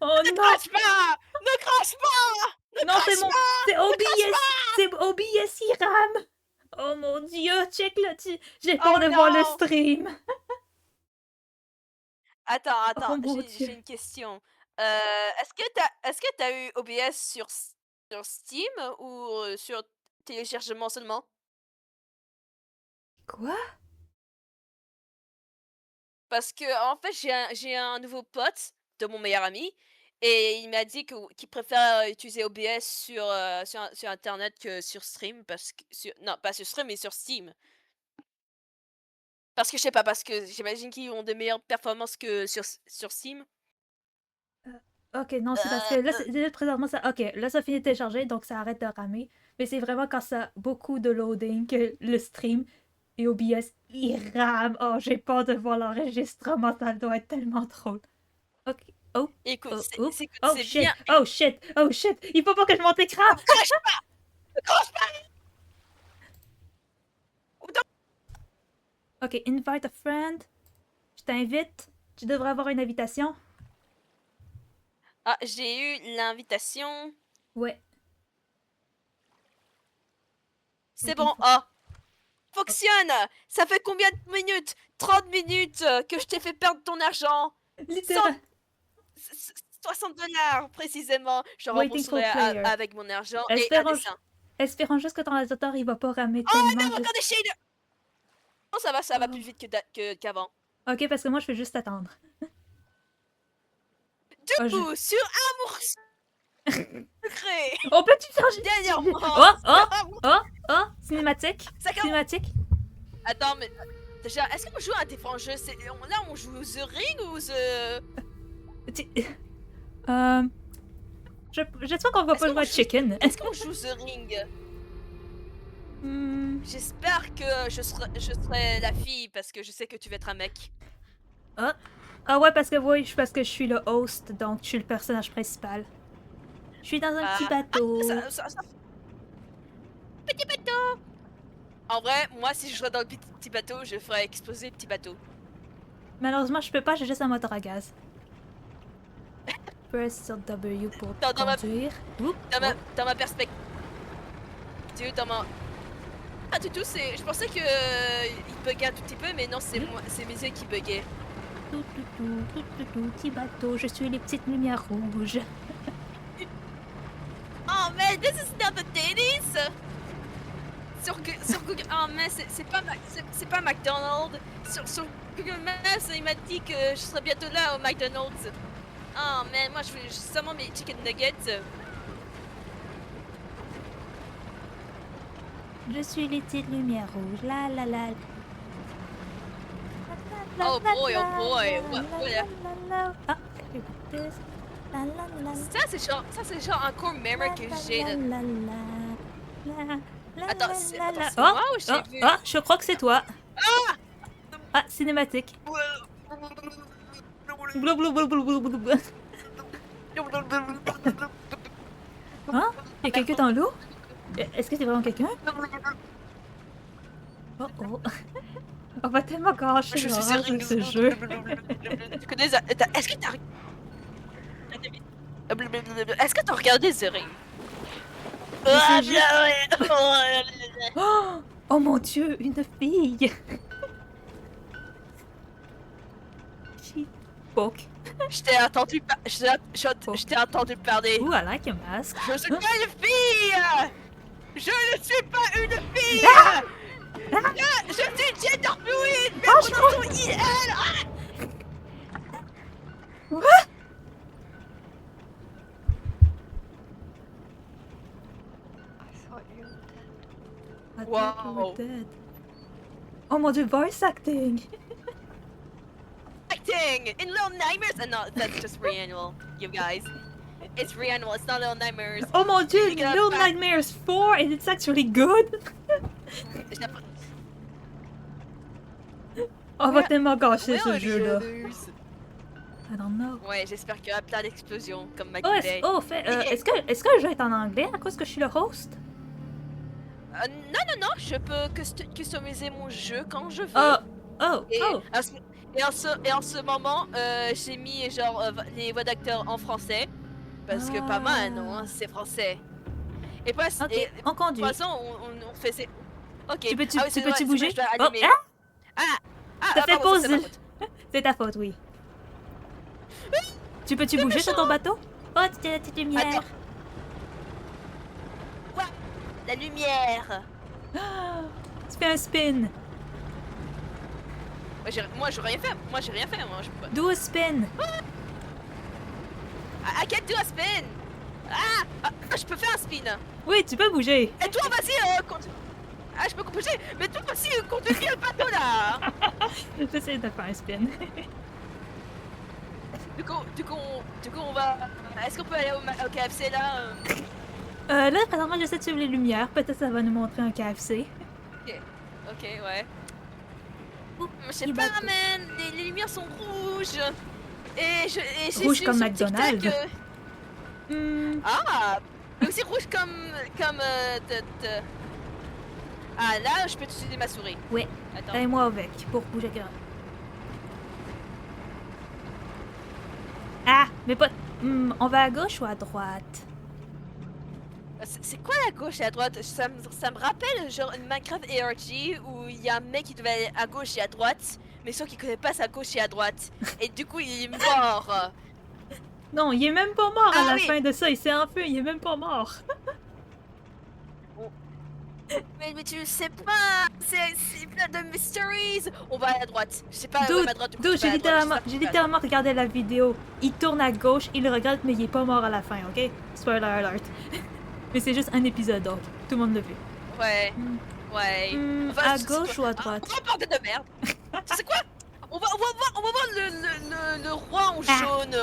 Speaker 1: Oh, oh
Speaker 2: ne
Speaker 1: non.
Speaker 2: crache pas! Ne crache pas! Ne
Speaker 1: Non,
Speaker 2: crache pas!
Speaker 1: c'est
Speaker 2: Ne crache
Speaker 1: OBS.
Speaker 2: pas!
Speaker 1: C'est OBS, il rame. Oh mon dieu, check là. J'ai peur
Speaker 2: Oh
Speaker 1: de voir le
Speaker 2: non!
Speaker 1: stream.
Speaker 2: Attends,
Speaker 1: Oh mon dieu.
Speaker 2: j'ai une question. Est-ce que t'as eu OBS sur Steam ou sur téléchargement seulement?
Speaker 1: Quoi?
Speaker 2: Parce que en fait, j'ai un nouveau pote de mon meilleur ami et il m'a dit qu'il préfère utiliser OBS sur internet que sur stream parce que non, pas sur stream, mais sur Steam. Parce que je sais pas, parce que j'imagine qu'ils ont de meilleures performances que sur Steam.
Speaker 1: Ok, non, c'est parce que là,
Speaker 2: Heu,
Speaker 1: là, présentement, ça. Ok, là, ça finit de télécharger, donc ça arrête de ramer. Mais c'est vraiment quand ça a beaucoup de loading que le stream et OBS, il rame. Oh, j'ai peur de voir l'enregistrement, ça doit être tellement drôle. Ok. Oh,
Speaker 2: écoute,
Speaker 1: oh,
Speaker 2: c'est
Speaker 1: oups.
Speaker 2: écoute,
Speaker 1: Oh
Speaker 2: c'est
Speaker 1: shit,
Speaker 2: bien.
Speaker 1: oh shit, oh shit. Il faut pas que je monte l'écran.
Speaker 2: Crache pas!
Speaker 1: Ok, invite a friend. Je t'invite. Tu devrais avoir une invitation.
Speaker 2: Ah, j'ai eu l'invitation.
Speaker 1: Ouais.
Speaker 2: C'est
Speaker 1: Waiting
Speaker 2: bon.
Speaker 1: for.
Speaker 2: Ah,
Speaker 1: Oh,
Speaker 2: fonctionne! Ça fait combien de minutes? 30 minutes que je t'ai fait perdre ton argent. 100
Speaker 1: littéral.
Speaker 2: 60 $ précisément. Je
Speaker 1: Waiting for
Speaker 2: rembourserai
Speaker 1: player.
Speaker 2: avec mon argent et un
Speaker 1: Espérons,
Speaker 2: dessin.
Speaker 1: espérons juste que ton ordinateur il va pas ramer
Speaker 2: Oh
Speaker 1: tellement
Speaker 2: non,
Speaker 1: juste.
Speaker 2: encore des shaders! Non, ça va
Speaker 1: Oh.
Speaker 2: plus vite qu'avant.
Speaker 1: Ok, parce que moi je vais juste attendre. Oh, je...
Speaker 2: Debout sur Amour secret.
Speaker 1: Oh, peux-tu changer?
Speaker 2: Dernièrement
Speaker 1: Oh,
Speaker 2: sur
Speaker 1: oh,
Speaker 2: Amour.
Speaker 1: oh, oh, cinématique.
Speaker 2: Ça commence.
Speaker 1: Cinématique.
Speaker 2: Attends, mais déjà, est-ce qu'on joue à un différent jeu? Là, on joue au The Ring ou The...
Speaker 1: Tu- Euh, j'espère qu'on va
Speaker 2: Est-ce
Speaker 1: pas le
Speaker 2: qu'on
Speaker 1: mode
Speaker 2: joue...
Speaker 1: chicken.
Speaker 2: Est-ce qu'on joue The Ring?
Speaker 1: Hmm.
Speaker 2: J'espère que je serai la fille parce que je sais que tu vas être un mec.
Speaker 1: Ah. Ah ouais, parce que oui, parce que je suis le host, donc je suis le personnage principal. Je suis dans un petit bateau.
Speaker 2: Petit bateau! En vrai, moi, si je serais dans le petit bateau, je ferais exploser le petit bateau.
Speaker 1: Malheureusement, je peux pas, j'ai juste un moteur à gaz. Press sur W pour
Speaker 2: Dans, dans ma,
Speaker 1: conduire. Oups, oh.
Speaker 2: dans ma perspective, dans ma... Ah, du tout, c'est... Je pensais que il buguait un tout petit peu, mais non, c'est moi, c'est mes yeux qui buguaient.
Speaker 1: Petit bateau, je suis les petites lumières rouges.
Speaker 2: Oh, mais this is not the titties! Sur Google... Oh, mais c'est pas McDonald's. Sur Google Maps, il m'a dit que je serais bientôt là au McDonald's. Oh, mais moi, je veux seulement mes chicken nuggets.
Speaker 1: Je suis les petites lumières rouges. La la la.
Speaker 2: Oh boy, oh boy. Voilà.
Speaker 1: Ah, this. La la la.
Speaker 2: Ça, c'est genre un core memory que j'ai de... Attends, c'est
Speaker 1: Oh,
Speaker 2: moi ou j'ai
Speaker 1: oh,
Speaker 2: vu...
Speaker 1: oh, je crois que c'est toi. Ah, cinématique. Blou, blou, blou, blou, blou, blou, blou. Hein? Il y a quelqu'un dans l'eau? Est-ce que c'est vraiment quelqu'un? Oh oh. On va tellement gâcher
Speaker 2: Je suis
Speaker 1: l'horreur de
Speaker 2: sérieux.
Speaker 1: ce jeu.
Speaker 2: Tu connais... Est-ce que t'as... Est-ce que t'as regardé The Ring?
Speaker 1: C'est juste- Oh, oh mon dieu, une fille! She spoke.
Speaker 2: Je t'ai entendu je t'ai entendu parler.
Speaker 1: Ooh, I like your mask.
Speaker 2: Je suis pas une fille! Je ne suis pas une fille! Je suis gender fluid! Mais
Speaker 1: Ah,
Speaker 2: mon nom est IL!
Speaker 1: What? I thought you were
Speaker 2: Wow.
Speaker 1: dead. Oh mon dieu, voice acting!
Speaker 2: Acting in Little Nightmares! No, that's just Reannual, you guys. It's Reannual, it's not Little Nightmares.
Speaker 1: Oh mon dieu,
Speaker 2: You got
Speaker 1: Little
Speaker 2: back.
Speaker 1: Nightmares 4 and it's actually good! On va tellement gâcher
Speaker 2: Where
Speaker 1: ce
Speaker 2: are the
Speaker 1: jeu-là.
Speaker 2: others?
Speaker 1: I don't know.
Speaker 2: Ouais, j'espère qu'il y aura plein d'explosions comme
Speaker 1: Oh,
Speaker 2: McDay.
Speaker 1: est-ce que le jeu est en anglais à cause que je suis le host?
Speaker 2: Non, je peux customiser mon jeu quand je veux.
Speaker 1: Oh, oh,
Speaker 2: Et,
Speaker 1: oh!
Speaker 2: et en ce moment, j'ai mis genre les voix d'acteurs en français. Parce que pas mal, non, hein, c'est français. Et pas,
Speaker 1: Ok,
Speaker 2: et,
Speaker 1: on
Speaker 2: de
Speaker 1: conduit.
Speaker 2: toute façon, on fait ces... Ok,
Speaker 1: Tu peux-tu
Speaker 2: ah oui, c'est vrai,
Speaker 1: bouger?
Speaker 2: je dois
Speaker 1: Oh,
Speaker 2: allumer.
Speaker 1: hein? T'as fait
Speaker 2: pardon,
Speaker 1: pause.
Speaker 2: c'est ma faute.
Speaker 1: C'est ta faute, oui. Tu bouger sur ton bateau? Oh, tu t'es la petite lumière.
Speaker 2: Attends. Quoi? La lumière.
Speaker 1: Ah, tu fais un spin.
Speaker 2: Moi, j'ai rien fait. Moi, j'ai rien fait. Moi, je peux pas.
Speaker 1: Do a spin.
Speaker 2: I can't do a spin. Je peux faire un spin.
Speaker 1: Oui, tu peux bouger.
Speaker 2: Et toi, vas-y, je peux bouger. Mais toi aussi, conduis le bateau là.
Speaker 1: J'essaie de faire un spin.
Speaker 2: Du coup, on va. Est-ce qu'on peut aller au KFC là?
Speaker 1: Là, présentement, j'essaie de suivre les lumières. Peut-être ça va nous montrer un KFC.
Speaker 2: Ok, ouais.
Speaker 1: Ouh,
Speaker 2: Je sais
Speaker 1: il
Speaker 2: pas,
Speaker 1: bat-
Speaker 2: man. Les lumières sont rouges. Et j'ai
Speaker 1: Rouge
Speaker 2: su
Speaker 1: comme
Speaker 2: sur
Speaker 1: McDonald's.
Speaker 2: TikTok
Speaker 1: Hmm,
Speaker 2: mais aussi rouge comme Ah là, je peux utiliser ma souris.
Speaker 1: ouais.
Speaker 2: Attends.
Speaker 1: Et moi avec, pour bouger grand. Ah, mais pas... on va à gauche ou à droite?
Speaker 2: C'est quoi la gauche et la droite? Ça me rappelle genre une Minecraft ARG où il y a un mec qui devait aller à gauche et à droite, mais sauf qu'il connaît pas sa gauche et à droite. Et du coup, il est mort.
Speaker 1: Non, il est même pas mort à
Speaker 2: Ah
Speaker 1: la
Speaker 2: oui.
Speaker 1: fin de ça. Il s'est enfui, il est même pas mort.
Speaker 2: Mais tu le sais pas. C'est plein de mysteries. On va à la droite. Je sais pas où est ma droite. Du coup,
Speaker 1: Dude,
Speaker 2: je vais à la droite.
Speaker 1: j'ai littéralement regardé la vidéo. Il tourne à gauche, il le regarde, mais il est pas mort à la fin, ok? Spoiler alert. Mais c'est juste un épisode, donc tout le monde l'a vu.
Speaker 2: Ouais.
Speaker 1: Hmm.
Speaker 2: Ouais.
Speaker 1: À
Speaker 2: c'est
Speaker 1: gauche ou
Speaker 2: quoi?
Speaker 1: à droite?
Speaker 2: Oh, bordel de merde. Tu sais quoi? On va voir le roi en
Speaker 1: Ah.
Speaker 2: jaune.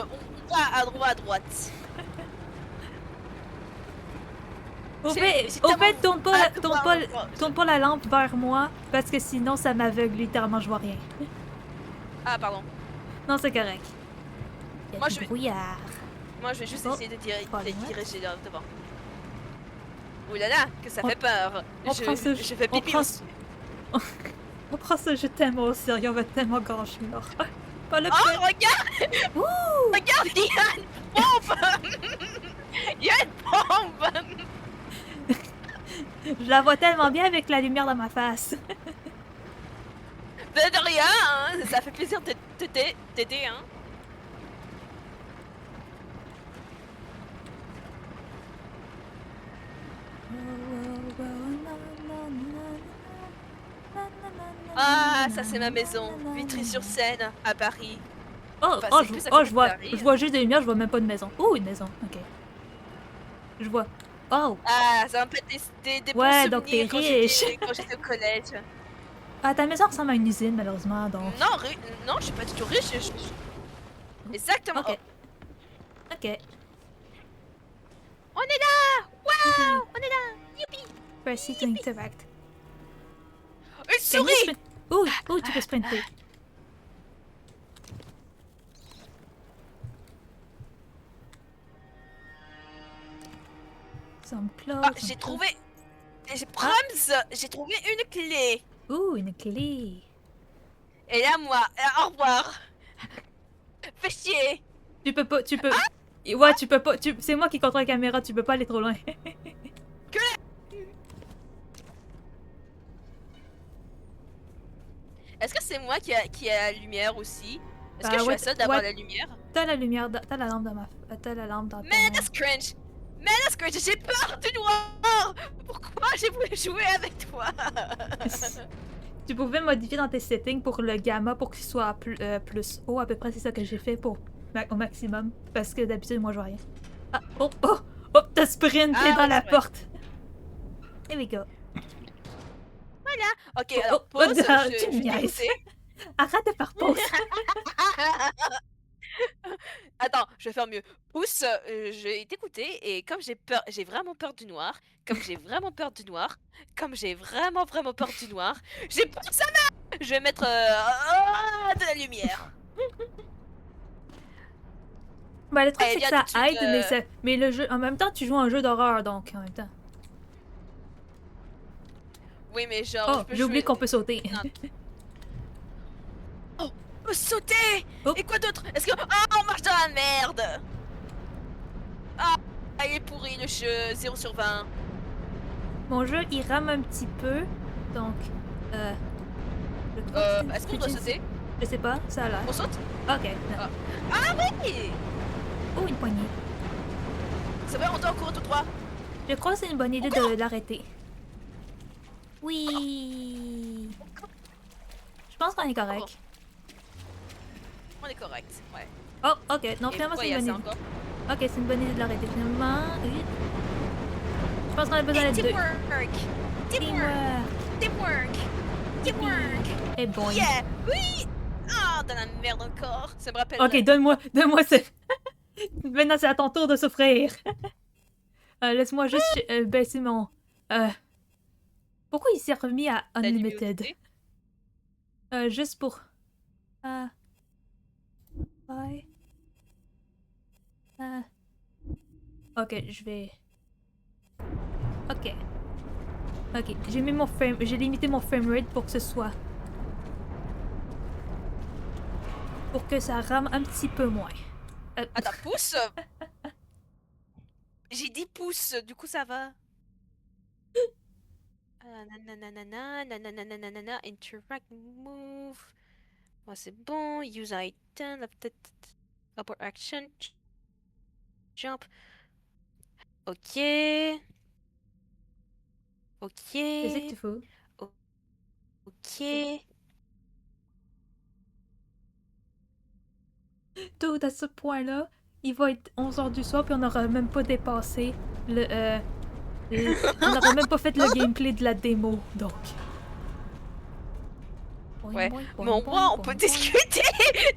Speaker 2: On va à droite.
Speaker 1: Au
Speaker 2: J'ai
Speaker 1: fait,
Speaker 2: tellement
Speaker 1: tourne pas la lampe vers moi, parce que sinon ça m'aveugle, littéralement, je vois rien.
Speaker 2: Ah, pardon.
Speaker 1: Non, c'est correct. Il y a
Speaker 2: Moi,
Speaker 1: du
Speaker 2: je vais-
Speaker 1: brouillard.
Speaker 2: Moi, je vais juste
Speaker 1: Oh.
Speaker 2: essayer de
Speaker 1: Pas loin.
Speaker 2: diriger devant. Ouh là là, que ça
Speaker 1: On-
Speaker 2: fait peur.
Speaker 1: on prend ce-
Speaker 2: je fais
Speaker 1: on
Speaker 2: pipi
Speaker 1: prend
Speaker 2: aussi.
Speaker 1: On prend ce jeu tellement au sérieux, on va tellement gâcher là. Pas le
Speaker 2: Oh,
Speaker 1: fait.
Speaker 2: regarde!
Speaker 1: Ouh!
Speaker 2: Regarde, il y a une bombe! Il y a une bombe!
Speaker 1: Je la vois tellement bien avec la lumière dans ma face.
Speaker 2: De rien, hein. Ça fait plaisir de t'aider, hein. Ah, ça c'est ma maison. Vitry-sur-Seine, à Paris.
Speaker 1: Oh,
Speaker 2: Enfin,
Speaker 1: oh,
Speaker 2: c'est plus à
Speaker 1: oh,
Speaker 2: côté
Speaker 1: je
Speaker 2: de
Speaker 1: vois,
Speaker 2: Paris.
Speaker 1: je vois juste des lumières, je vois même pas de maison. Oh, une maison, ok. Je vois. Oh,
Speaker 2: Ah, ça me fait des bons
Speaker 1: Ouais, donc t'es
Speaker 2: souvenirs
Speaker 1: riche.
Speaker 2: quand j'étais au collège.
Speaker 1: ah, ta maison ressemble à une usine, malheureusement, donc.
Speaker 2: Non, je suis pas du tout riche. Exactement.
Speaker 1: Ok. Ok.
Speaker 2: Oh, on est là! Waouh! On est là! Youpi!
Speaker 1: Press to interact.
Speaker 2: Une
Speaker 1: Can you
Speaker 2: souris!
Speaker 1: sprint? Ouh, ouh, tu peux sprinter. Some clothes.
Speaker 2: Ah,
Speaker 1: some
Speaker 2: j'ai
Speaker 1: clothes.
Speaker 2: trouvé. Prums, j'ai trouvé une clé.
Speaker 1: Ouh, une clé.
Speaker 2: Et là, moi, au revoir. Fais chier.
Speaker 1: Tu peux pas, tu peux. Ouais, tu peux pas. C'est moi qui contrôle la caméra, tu peux pas aller trop loin.
Speaker 2: Est-ce que c'est moi qui a la lumière aussi? Est-ce
Speaker 1: Bah
Speaker 2: que je suis
Speaker 1: ouais,
Speaker 2: la seule d'avoir
Speaker 1: ouais.
Speaker 2: la lumière?
Speaker 1: T'as la lumière, t'as la lampe dans ma, t'as la lampe dans ta
Speaker 2: Man,
Speaker 1: main.
Speaker 2: that's cringe! Man, that's cringe! J'ai peur du noir! Pourquoi j'ai voulu jouer avec toi?
Speaker 1: Tu pouvais modifier dans tes settings pour le gamma pour qu'il soit plus haut, à peu près c'est ça que j'ai fait pour au maximum. Parce que d'habitude moi je vois rien. Ah, oh, oh, oh, t'as sprinté
Speaker 2: Ah,
Speaker 1: dans
Speaker 2: ouais,
Speaker 1: la
Speaker 2: c'est vrai.
Speaker 1: porte. Here we go.
Speaker 2: Ok,
Speaker 1: Oh,
Speaker 2: alors,
Speaker 1: oh,
Speaker 2: pause,
Speaker 1: oh,
Speaker 2: je
Speaker 1: tu me
Speaker 2: vais
Speaker 1: niaises.
Speaker 2: t'écouter.
Speaker 1: Arrête de faire pause.
Speaker 2: Attends, je vais faire mieux. Pousse, je vais t'écouter et comme j'ai peur, j'ai vraiment peur du noir, comme j'ai vraiment peur du noir, comme j'ai vraiment peur du noir, j'ai peur que ça meure. Je vais mettre de la lumière.
Speaker 1: Bah le truc
Speaker 2: Allez,
Speaker 1: c'est que
Speaker 2: viens
Speaker 1: ça
Speaker 2: tout de suite,
Speaker 1: aide, mais le jeu, en même temps tu joues à un jeu d'horreur donc en même temps.
Speaker 2: Oui, mais genre,
Speaker 1: Oh,
Speaker 2: je peux
Speaker 1: j'ai oublié
Speaker 2: jouer.
Speaker 1: qu'on peut sauter.
Speaker 2: Oh, on peut sauter.
Speaker 1: Oh.
Speaker 2: Et quoi d'autre? Est-ce que on marche dans la merde? Ah, il est pourri le jeu, 0 sur 20.
Speaker 1: Mon jeu il rame un petit peu, donc je crois que
Speaker 2: Est-ce qu'on doit sauter?
Speaker 1: Je sais pas, ça a l'air.
Speaker 2: On saute?
Speaker 1: Ok. Non.
Speaker 2: Ah oui!
Speaker 1: Oh, une poignée.
Speaker 2: C'est vrai, on doit courir tout droit.
Speaker 1: Je crois que c'est une bonne idée de l'arrêter. Oui. Je pense qu'on est correct.
Speaker 2: on est correct. Ouais.
Speaker 1: Oh, ok. Non,
Speaker 2: Et
Speaker 1: finalement,
Speaker 2: pourquoi
Speaker 1: c'est
Speaker 2: il y
Speaker 1: une
Speaker 2: a
Speaker 1: bonne
Speaker 2: ça
Speaker 1: idée.
Speaker 2: encore?
Speaker 1: Ok, c'est une bonne idée de l'arrêter. Finalement, oui. Je pense qu'on a besoin
Speaker 2: Hey,
Speaker 1: d'être deux.
Speaker 2: teamwork! Teamwork!
Speaker 1: Teamwork.
Speaker 2: Teamwork! Teamwork!
Speaker 1: Et boing.
Speaker 2: Yeah! Oui! Ah, dans la merde encore! Ça me rappelle...
Speaker 1: Ok, donne-moi ce... Maintenant, c'est à ton tour de souffrir. Laisse-moi juste baisser mon... Euh, pourquoi il s'est remis à
Speaker 2: la
Speaker 1: Unlimited?
Speaker 2: luminosité.
Speaker 1: Juste pour... Ouais. Ok, je vais... Ok. Ok, j'ai limité mon framerate pour que ce soit... Pour que ça rame un petit peu moins.
Speaker 2: Attends, pouce? J'ai 10 pouces, du coup ça va. Nanana, nanana, nanana, interact, move. Ouais, c'est bon. Use item, peut-être. Upward action. Jump. Ok.
Speaker 1: Qu'est-ce que tu
Speaker 2: Ok.
Speaker 1: fais?
Speaker 2: Ok.
Speaker 1: Tout à ce point-là, il va être 11h du soir puis on n'aura même pas dépassé on n'aura même pas fait le gameplay de la démo, donc.
Speaker 2: Ouais, mais au moins on peut discuter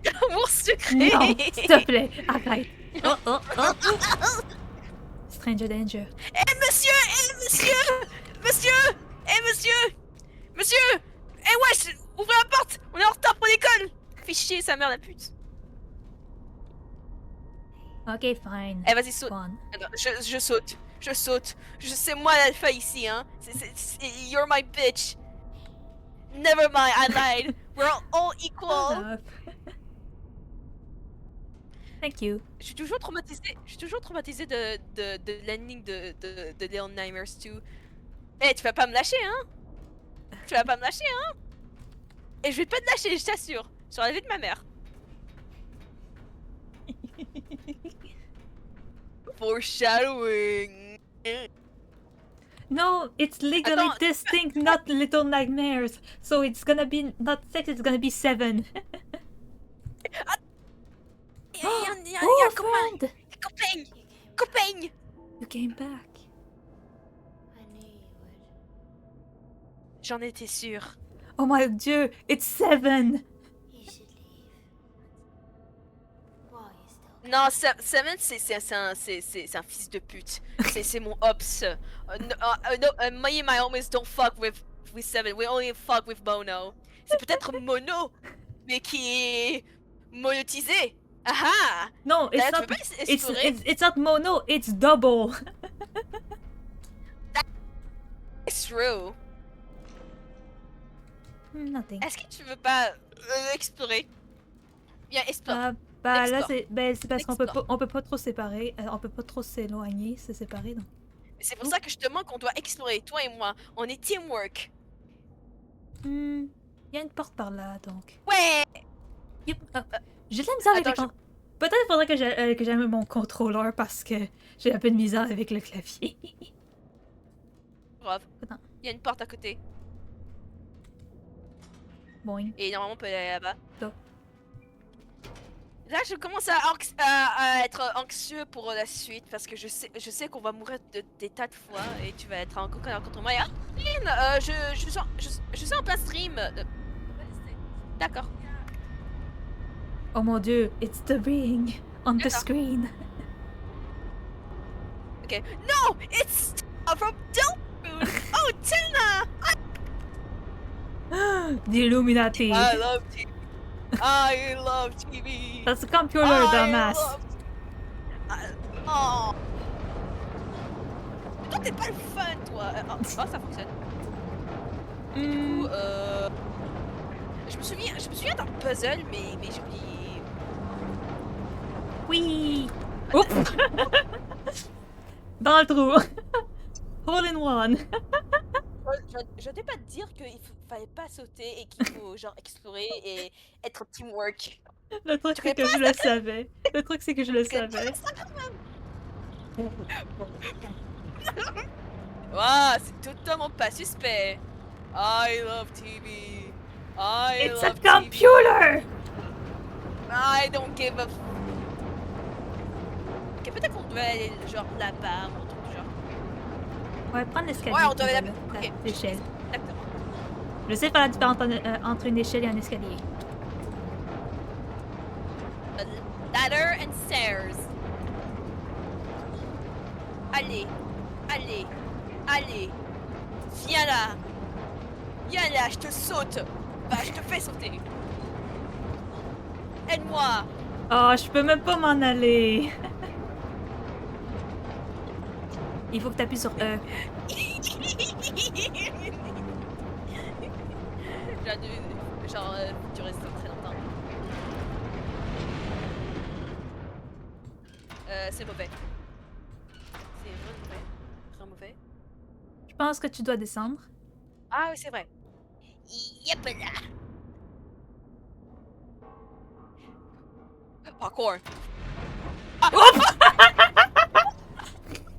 Speaker 2: d'amour secret.
Speaker 1: Non, s'il te plaît, arrête. Oh, oh, oh. Stranger danger.
Speaker 2: Eh monsieur, monsieur, monsieur, monsieur, wesh, ouvrez la porte, on est en retard pour l'école. Fais chier sa mère la pute.
Speaker 1: Ok, fine.
Speaker 2: Eh vas-y saute.
Speaker 1: Fun.
Speaker 2: Attends, je saute, c'est moi l'alpha ici hein. You're my bitch. Never mind, I lied. We're all equal.
Speaker 1: Shut up. Thank you.
Speaker 2: Je suis toujours traumatisée de l'ending de Little Nightmares 2. Eh, tu vas pas me lâcher, hein? Tu vas pas me lâcher, hein? Et je vais pas te lâcher, je t'assure. Sur la vie de ma mère. Foreshadowing.
Speaker 1: No, it's legally
Speaker 2: Attends.
Speaker 1: distinct, not Little Nightmares. So it's gonna be not 6, it's gonna be 7.
Speaker 2: Y'a copain! Copain!
Speaker 1: You came back.
Speaker 2: J'en étais sûre.
Speaker 1: Oh my dieu, it's 7!
Speaker 2: Non, Seven, c'est un fils de pute. C'est mon ops. Me and my homies don't fuck with Seven. We only fuck with Mono. C'est peut-être Mono, mais qui est monotisé. Aha!
Speaker 1: No, it's
Speaker 2: D'ailleurs,
Speaker 1: not.
Speaker 2: tu veux pas explorer?
Speaker 1: It's not mono. It's double.
Speaker 2: It's true.
Speaker 1: Nothing.
Speaker 2: Est-ce que tu veux pas explorer? Viens, explore.
Speaker 1: Bah là
Speaker 2: Explore.
Speaker 1: c'est parce qu'on peut pas trop séparer, on peut pas trop s'éloigner, se séparer donc.
Speaker 2: C'est pour ça que je te demande qu'on doit explorer, toi et moi. On est teamwork.
Speaker 1: Il y a une porte par là donc.
Speaker 2: Ouais!
Speaker 1: Yep. J'ai de la misère avec
Speaker 2: Attends,
Speaker 1: le Peut-être faudrait que j'aime mon contrôleur parce que j'ai un peu de misère avec le clavier.
Speaker 2: Grave.
Speaker 1: Attends.
Speaker 2: Il y a une porte à côté.
Speaker 1: Boing.
Speaker 2: Et normalement on peut aller là-bas.
Speaker 1: Là.
Speaker 2: Là je commence à être anxieux pour la suite parce que je sais qu'on va mourir des tas de fois et tu vas être en concurrence contre moi. Et je suis en plein stream. D'accord.
Speaker 1: Oh mon dieu, it's the ring on the screen.
Speaker 2: Ok. No, it's from Delphoon. Oh, Tina!
Speaker 1: The Illuminati.
Speaker 2: I love TV. I love TV.
Speaker 1: That's a computer, dumbass.
Speaker 2: Oh. Toi, t'es pas le fun, toi. Oh, ça fonctionne. Et du coup, je me souviens d'un puzzle, mais j'ai oublié.
Speaker 1: Oui. Oups. Dans le trou. Hole in one.
Speaker 2: Je vais pas te dire qu'il fallait pas sauter et qu'il faut genre explorer et être teamwork.
Speaker 1: Le truc c'est que je le savais. Le truc c'est que je le savais.
Speaker 2: Waouh, c'est totalement pas suspect. I love TV.
Speaker 1: It's a computer.
Speaker 2: I don't give a... Ok, peut-être qu'on devait aller genre là-bas ou un truc du genre.
Speaker 1: Ouais, prendre l'escalier.
Speaker 2: Ouais, on doit aller
Speaker 1: là,
Speaker 2: là-bas. Ok,
Speaker 1: l'échelle.
Speaker 2: exactement.
Speaker 1: Je sais faire la différence entre une échelle et un escalier.
Speaker 2: A ladder and stairs. Allez, allez, allez. Viens là. Viens là, je te saute. Bah, je te fais sauter. Aide-moi.
Speaker 1: Oh, je peux même pas m'en aller. Il faut que tu appuies sur E.
Speaker 2: Genre, tu restes très longtemps. C'est mauvais. C'est vraiment mauvais. Très mauvais.
Speaker 1: Je pense que tu dois descendre.
Speaker 2: Ah oui, c'est vrai. Yep là. Parkour. Ah,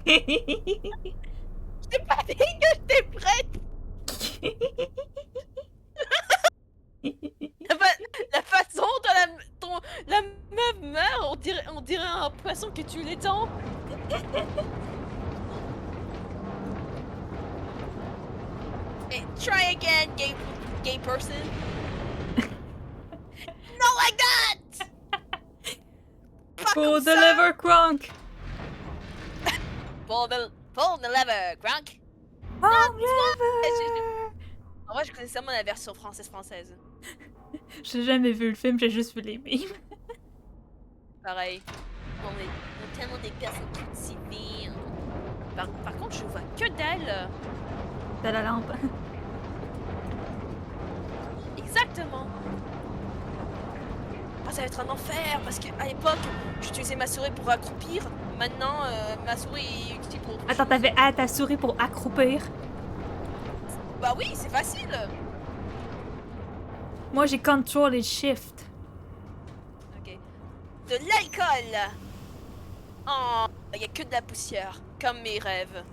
Speaker 2: je t'ai pas dit que j'étais prête. La façon dont la meuf meurt, on dirait un poisson que tu l'étends. Hey, try again, gay person. Not like that. Pas
Speaker 1: Pull
Speaker 2: comme
Speaker 1: the
Speaker 2: ça.
Speaker 1: lever, Kronk!
Speaker 2: Pull the lever, Gronk.
Speaker 1: Pull lever!
Speaker 2: En vrai, je connais seulement la version française.
Speaker 1: J'ai jamais vu le film, j'ai juste vu les mimes.
Speaker 2: Pareil. On est tellement des personnes cultivées. Par contre, je vois que dalle.
Speaker 1: De la lampe.
Speaker 2: Exactement. Ah, ça va être un enfer parce qu'à l'époque, j'utilisais ma souris pour accroupir. Maintenant, ma souris est utile pour.
Speaker 1: Attends, t'avais à ta souris pour accroupir.
Speaker 2: Bah oui, c'est facile.
Speaker 1: Moi, j'ai control et shift.
Speaker 2: Ok. De l'alcool. Oh, il y a que de la poussière, comme mes rêves.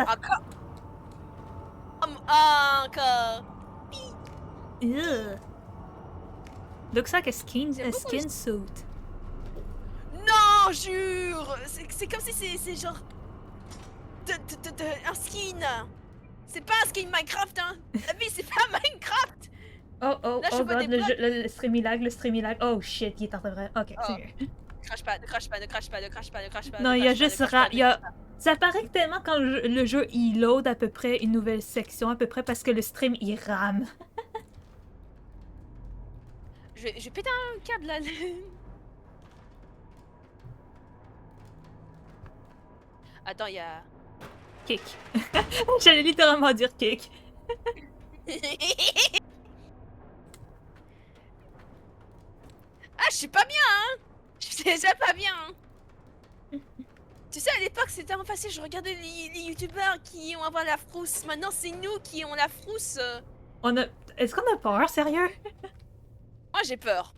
Speaker 2: Encore. Encore.
Speaker 1: Looks like a skin
Speaker 2: beaucoup
Speaker 1: suit.
Speaker 2: Non, jure. C'est comme si c'est genre un skin. C'est pas un skin Minecraft, hein. La vie, c'est pas Minecraft.
Speaker 1: Oh, oh,
Speaker 2: Là, je
Speaker 1: oh
Speaker 2: vois
Speaker 1: god,
Speaker 2: des blocs.
Speaker 1: le streamy lag, le streamy lag. Oh shit, il est en train de vrai. Ok,
Speaker 2: Oh.
Speaker 1: c'est mieux.
Speaker 2: Ne crache pas, ne crache pas, ne crache pas, ne crache pas, ne crache pas.
Speaker 1: Non, il y a juste ça paraît que tellement quand le jeu il load à peu près une nouvelle section, à peu près parce que le stream il rame.
Speaker 2: Je vais péter un câble là. Attends, il y a.
Speaker 1: Kick. J'allais littéralement dire kick.
Speaker 2: Ah, je suis pas bien, hein. Je suis déjà pas bien. Hein. Tu sais, à l'époque, c'était vraiment facile. Je regardais les youtubeurs qui ont avoir la frousse. Maintenant, c'est nous qui ont la frousse.
Speaker 1: Est-ce qu'on a peur, sérieux?
Speaker 2: Moi, j'ai peur.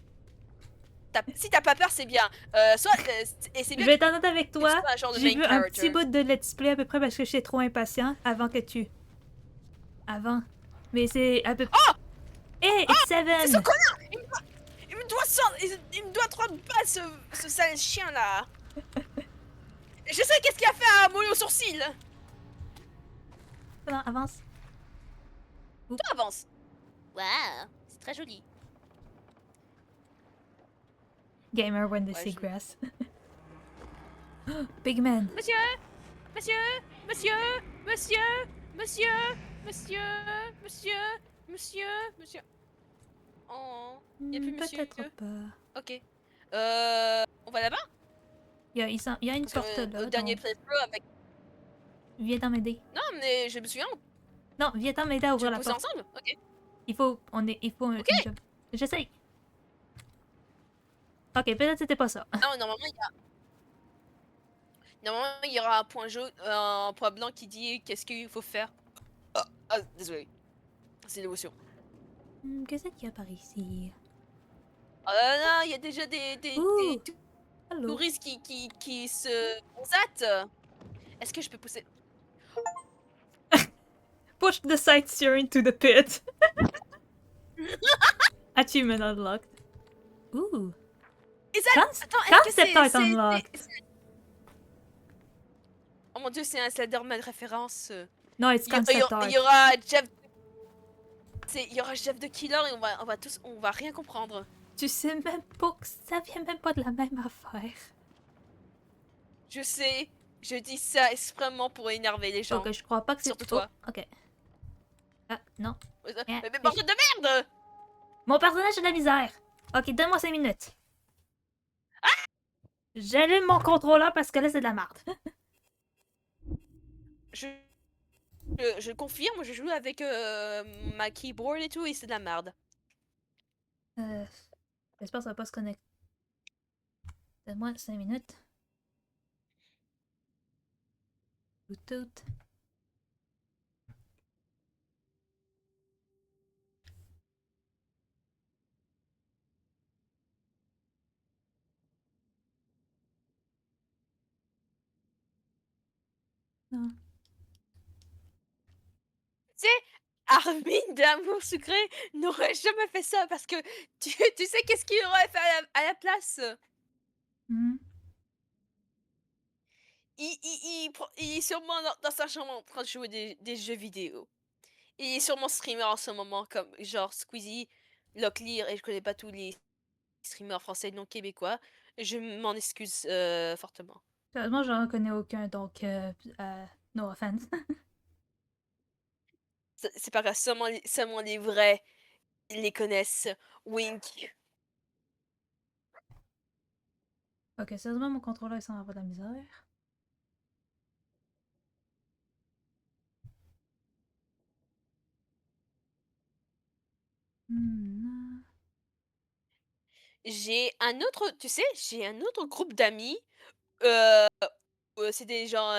Speaker 2: Si t'as pas peur, c'est bien. Et c'est bien.
Speaker 1: Je vais être honnête avec toi. J'ai vu un
Speaker 2: character.
Speaker 1: petit bout de let's play à peu près parce que j'étais trop impatient avant que tu. Avant. Mais c'est à peu près.
Speaker 2: Oh!
Speaker 1: Hey, it's Seven!
Speaker 2: C'est ce connard! Il me doit 3 balles, ce sale chien là! Je sais qu'est-ce qu'il a fait à Molly au sourcil!
Speaker 1: Non, avance.
Speaker 2: Toi, avance! Waouh, c'est très joli.
Speaker 1: Gamer when they see grass. Big man.
Speaker 2: Monsieur! Monsieur! Monsieur! Monsieur! Monsieur! Monsieur! Monsieur! Monsieur! Monsieur! Oh, y'a plus monsieur.
Speaker 1: Peut-être pas.
Speaker 2: Ok. On va là-bas?
Speaker 1: Il y a une porte là.
Speaker 2: Au dernier
Speaker 1: donc...
Speaker 2: playthrough avec...
Speaker 1: Viens t'en m'aider.
Speaker 2: Non, mais je me souviens.
Speaker 1: Non, viens t'en m'aider à ouvrir la
Speaker 2: pousser
Speaker 1: porte.
Speaker 2: ensemble? Ok.
Speaker 1: Il faut un
Speaker 2: Ok.
Speaker 1: job. J'essaye. Ok, peut-être c'était pas ça.
Speaker 2: Non, normalement, il y aura un point jaune, un point blanc qui dit qu'est-ce qu'il faut faire. Ah, désolé. C'est l'émotion.
Speaker 1: Qu'est-ce qu'il y a par ici?
Speaker 2: Oh là là, il y a déjà des
Speaker 1: Allô?
Speaker 2: touristes qui se zatent. Est-ce que je peux pousser?
Speaker 1: Push the sightseer into the pit. Achievement unlocked. Ouh.
Speaker 2: Et ça,
Speaker 1: Concept
Speaker 2: attends, est-ce que
Speaker 1: art unlocked.
Speaker 2: Oh mon dieu, c'est un Slenderman référence.
Speaker 1: No, it's concept art.
Speaker 2: Il y aura Jeff. Il y aura Jeff de Killer et on va rien comprendre.
Speaker 1: Tu sais même pas que ça vient même pas de la même affaire.
Speaker 2: Je sais, je dis ça extrêmement pour énerver les gens.
Speaker 1: Ok, je crois pas que c'est...
Speaker 2: Surtout toi.
Speaker 1: Oh, ok. Ah, non.
Speaker 2: Mais bordel de merde!
Speaker 1: Mon personnage a de la misère. Ok, donne-moi 5 minutes. J'allume mon contrôleur parce que là, c'est de la merde.
Speaker 2: Je confirme, je joue avec ma keyboard et tout et c'est de la merde.
Speaker 1: J'espère que ça va pas se connecter. Donne-moi 5 minutes. Bluetooth. Non.
Speaker 2: Tu sais, Armin d'amour sucré n'aurait jamais fait ça parce que tu sais qu'est-ce qu'il aurait fait à la place?
Speaker 1: Hmm.
Speaker 2: Il est sûrement dans sa chambre en train de jouer des jeux vidéo. Il est sûrement streamer en ce moment, comme genre Squeezie, Locklear, et je connais pas tous les streamers français non québécois. Je m'en excuse fortement.
Speaker 1: Sérieusement, j'en connais aucun, donc no offense.
Speaker 2: C'est pas grave, seulement les vrais les connaissent. Wink.
Speaker 1: Ok, sérieusement, mon contrôleur, il s'en va de la misère. Hmm.
Speaker 2: J'ai un autre groupe d'amis. Euh, c'est des gens,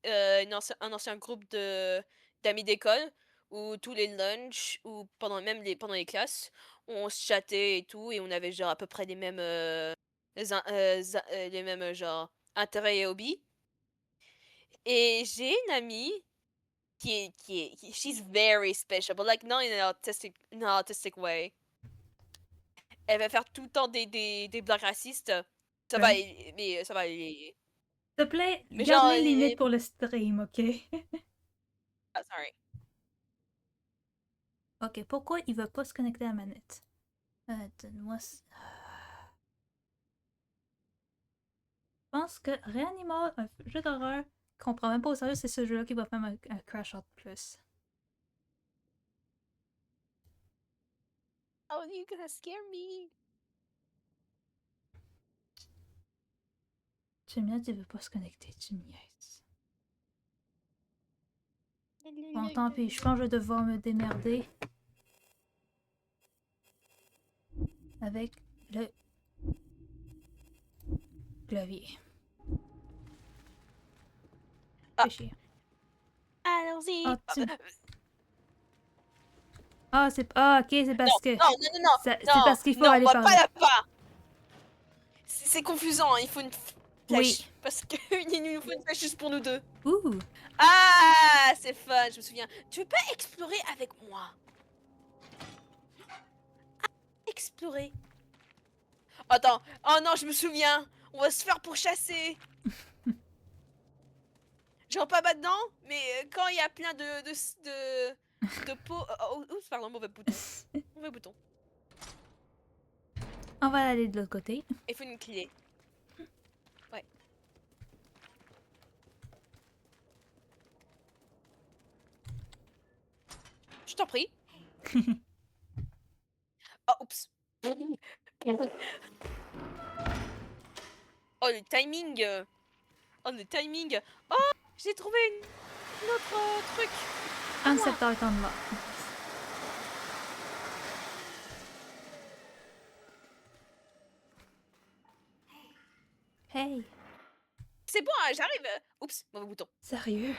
Speaker 2: un ancien groupe d'amis d'école où tous les lunchs ou pendant les classes, on se chattait et tout et on avait genre à peu près les mêmes les mêmes genre intérêts et hobbies. Et j'ai une amie she's very special, but like not in an autistic way. Elle va faire tout le temps des blagues racistes. Ça va,
Speaker 1: Ok.
Speaker 2: mais ça va.
Speaker 1: S'il te plaît,
Speaker 2: Mais
Speaker 1: garde
Speaker 2: genre,
Speaker 1: les limites pour le stream, ok?
Speaker 2: ah, sorry.
Speaker 1: Ok, pourquoi il veut pas se connecter à la manette? Donne-moi... Je pense que Reanimal, un jeu d'horreur qu'on prend même pas au sérieux, c'est ce jeu-là qui va faire un crash out plus.
Speaker 2: Oh, you're gonna scare me.
Speaker 1: Tu me dis, il veut pas se connecter, tu me niaises. Bon, tant pis, je pense que je vais devoir me démerder avec le clavier.
Speaker 2: Ah.
Speaker 1: Fais chier.
Speaker 2: Allons-y.
Speaker 1: Ah, tu... Ah, c'est... Ah, ok, c'est parce que... C'est parce qu'il faut
Speaker 2: non,
Speaker 1: aller
Speaker 2: on va
Speaker 1: par
Speaker 2: pas
Speaker 1: là.
Speaker 2: là-bas. C'est confusant, hein, il faut une flèche.
Speaker 1: Oui.
Speaker 2: Parce qu'il nous faut une flèche juste pour nous deux.
Speaker 1: Ouh.
Speaker 2: Ah, c'est fun, je me souviens. Tu veux pas explorer avec moi? Explorer. Attends, oh non, je me souviens. On va se faire pourchasser. Genre pas maintenant, mais quand il y a plein de pots. Oups, pardon, mauvais bouton. Mauvais bouton.
Speaker 1: On va aller de l'autre côté.
Speaker 2: Il faut une clé. Ouais. Je t'en prie. Oh, oups. Oh, le timing. Oh, le timing. Oh, j'ai trouvé une autre truc.
Speaker 1: Concept art unlocked. Hey.
Speaker 2: C'est bon, hein, j'arrive. Oups, mauvais bouton.
Speaker 1: Sérieux?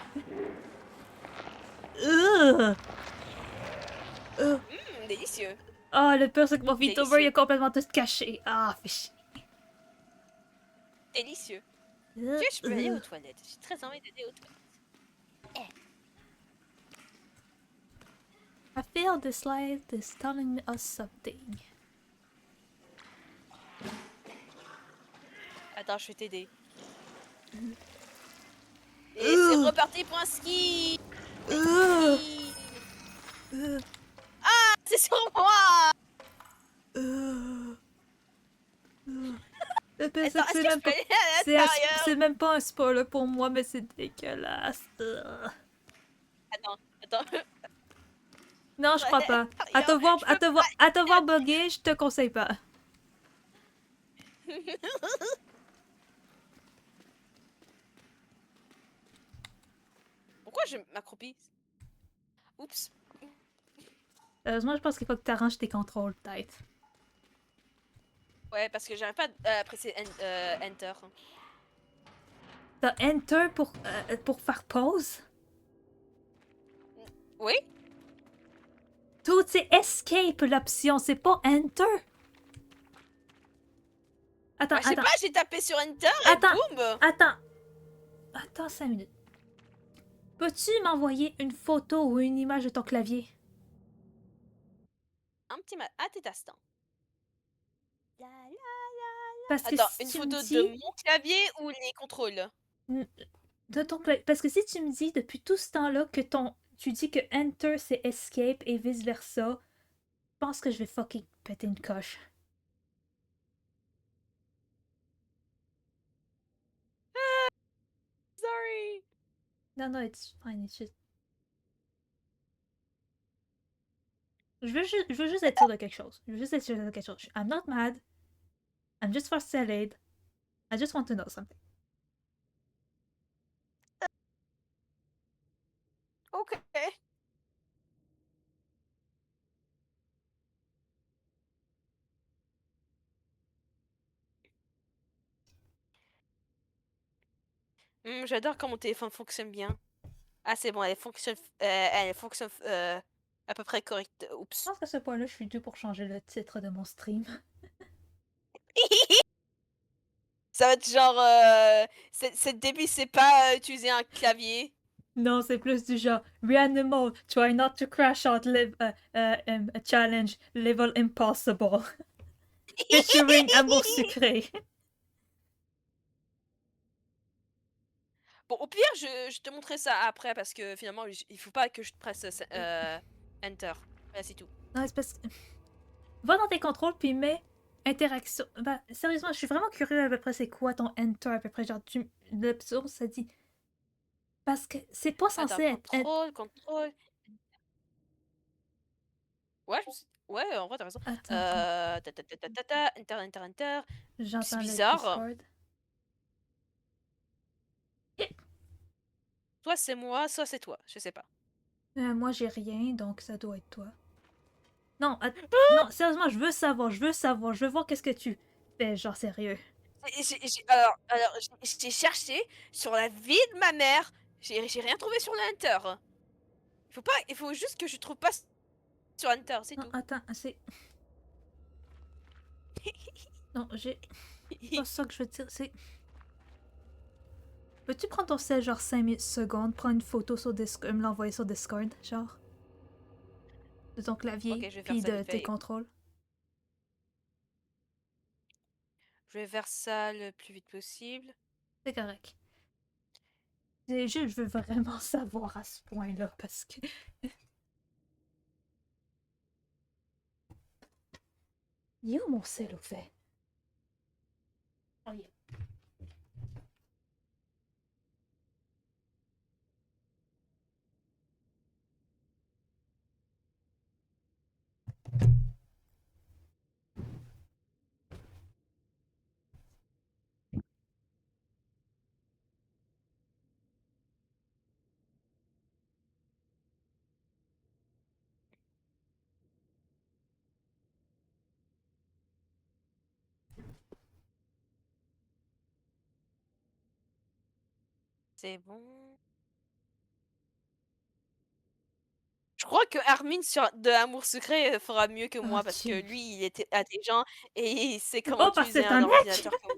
Speaker 2: Délicieux.
Speaker 1: Oh, le pire, c'est que mon
Speaker 2: Délicieux.
Speaker 1: VTuber, il est complètement tout caché. Ah, fais chier.
Speaker 2: Délicieux. Tu sais, je peux aller aux toilettes. J'ai très envie d'aller aux toilettes.
Speaker 1: I feel this light is telling us something.
Speaker 2: Attends, je vais t'aider. Et c'est reparti pour un ski. Ski. Ah, c'est sur moi.
Speaker 1: Attends,
Speaker 2: Attends, est-ce
Speaker 1: c'est
Speaker 2: que je
Speaker 1: même
Speaker 2: peux
Speaker 1: pas...
Speaker 2: aller à l'intérieur?
Speaker 1: C'est même pas un spoiler pour moi, mais c'est dégueulasse.
Speaker 2: Attends, attends.
Speaker 1: Non, je crois pas.
Speaker 2: À l'intérieur, je peux pas.
Speaker 1: À te voir bugger, je te conseille pas.
Speaker 2: Pourquoi je m'accroupis? Oups.
Speaker 1: Heureusement, je pense qu'il faut que tu arranges tes contrôles, peut-être.
Speaker 2: Ouais, parce que j'arrive pas à presser Enter.
Speaker 1: T'as Enter pour faire pause?
Speaker 2: Oui?
Speaker 1: Tout, c'est Escape l'option, c'est pas Enter. Attends,
Speaker 2: Bah, je sais
Speaker 1: attends,
Speaker 2: pas, j'ai tapé sur Enter et
Speaker 1: attends,
Speaker 2: boum!
Speaker 1: attends. Attends 5 minutes. Peux-tu m'envoyer une photo ou une image de ton clavier?
Speaker 2: Un petit instant. La, la, la.
Speaker 1: Parce que
Speaker 2: Attends,
Speaker 1: si
Speaker 2: une
Speaker 1: tu me
Speaker 2: photo de
Speaker 1: dis...
Speaker 2: mon clavier ou les contrôles?
Speaker 1: De ton clavier... Parce que si tu me dis depuis tout ce temps-là que tu dis que Enter c'est Escape et vice-versa, je pense que je vais fucking péter une coche.
Speaker 2: Sorry.
Speaker 1: Non, non, it's fine, it's just... je veux juste être sûr de quelque chose. Je veux juste être sûr de quelque chose. I'm not mad. I'm just frustrated. I just want to know something.
Speaker 2: Ok. J'adore quand mon téléphone fonctionne bien. Ah, c'est bon, elle fonctionne à peu près correct.
Speaker 1: Je
Speaker 2: Oups.
Speaker 1: pense qu'à ce point-là, je suis due pour changer le titre de mon stream.
Speaker 2: Ça va être genre, cette début, c'est pas utiliser un clavier.
Speaker 1: Non, c'est plus du genre Reanimal, try not to crash out a challenge level impossible. Featuring Amour sucré.
Speaker 2: Bon, au pire, je te montrerai ça après parce que finalement, il faut pas que je presse Enter. Voilà, c'est tout.
Speaker 1: Non, c'est parce que... Va dans tes contrôles puis mets interaction. Bah, sérieusement, je suis vraiment curieux à peu près c'est quoi ton enter à peu près. Genre, l'option, ça dit. Parce que c'est pas
Speaker 2: Attends,
Speaker 1: censé être...
Speaker 2: contrôle. Ouais, ouais, en vrai, t'as raison.
Speaker 1: Attends,
Speaker 2: Enter. C'est
Speaker 1: j'entends le
Speaker 2: bizarre.
Speaker 1: Discord.
Speaker 2: Soit c'est moi, soit c'est toi. Je sais pas.
Speaker 1: Moi, j'ai rien, donc ça doit être toi. Non, non, sérieusement, je veux voir qu'est-ce que tu fais, genre sérieux.
Speaker 2: Alors, j'ai cherché sur la vie de ma mère. J'ai rien trouvé sur l'Enter. Il faut juste que je trouve pas sur Enter, c'est
Speaker 1: Non,
Speaker 2: tout.
Speaker 1: attends, c'est... Non, j'ai... pas ça que je veux dire, c'est... Peux-tu prendre ton sel, genre 5 secondes, prendre une photo sur Discord, me l'envoyer sur Discord, genre? De ton
Speaker 2: Ok,
Speaker 1: clavier,
Speaker 2: je vais faire
Speaker 1: puis
Speaker 2: ça
Speaker 1: de
Speaker 2: vite
Speaker 1: tes
Speaker 2: fait.
Speaker 1: contrôles.
Speaker 2: Je vais faire ça le plus vite possible.
Speaker 1: C'est correct. Je veux vraiment savoir à ce point-là, parce que... Il est où mon sel, au fait? Oh, yeah.
Speaker 2: C'est bon. Je crois que Armin sur de Amour Secret fera mieux que
Speaker 1: Oh,
Speaker 2: moi parce que
Speaker 1: Dieu.
Speaker 2: lui, il était intelligent et il sait comment
Speaker 1: Oh, parce que
Speaker 2: utiliser
Speaker 1: c'est
Speaker 2: un
Speaker 1: un mec!
Speaker 2: ordinateur comme moi.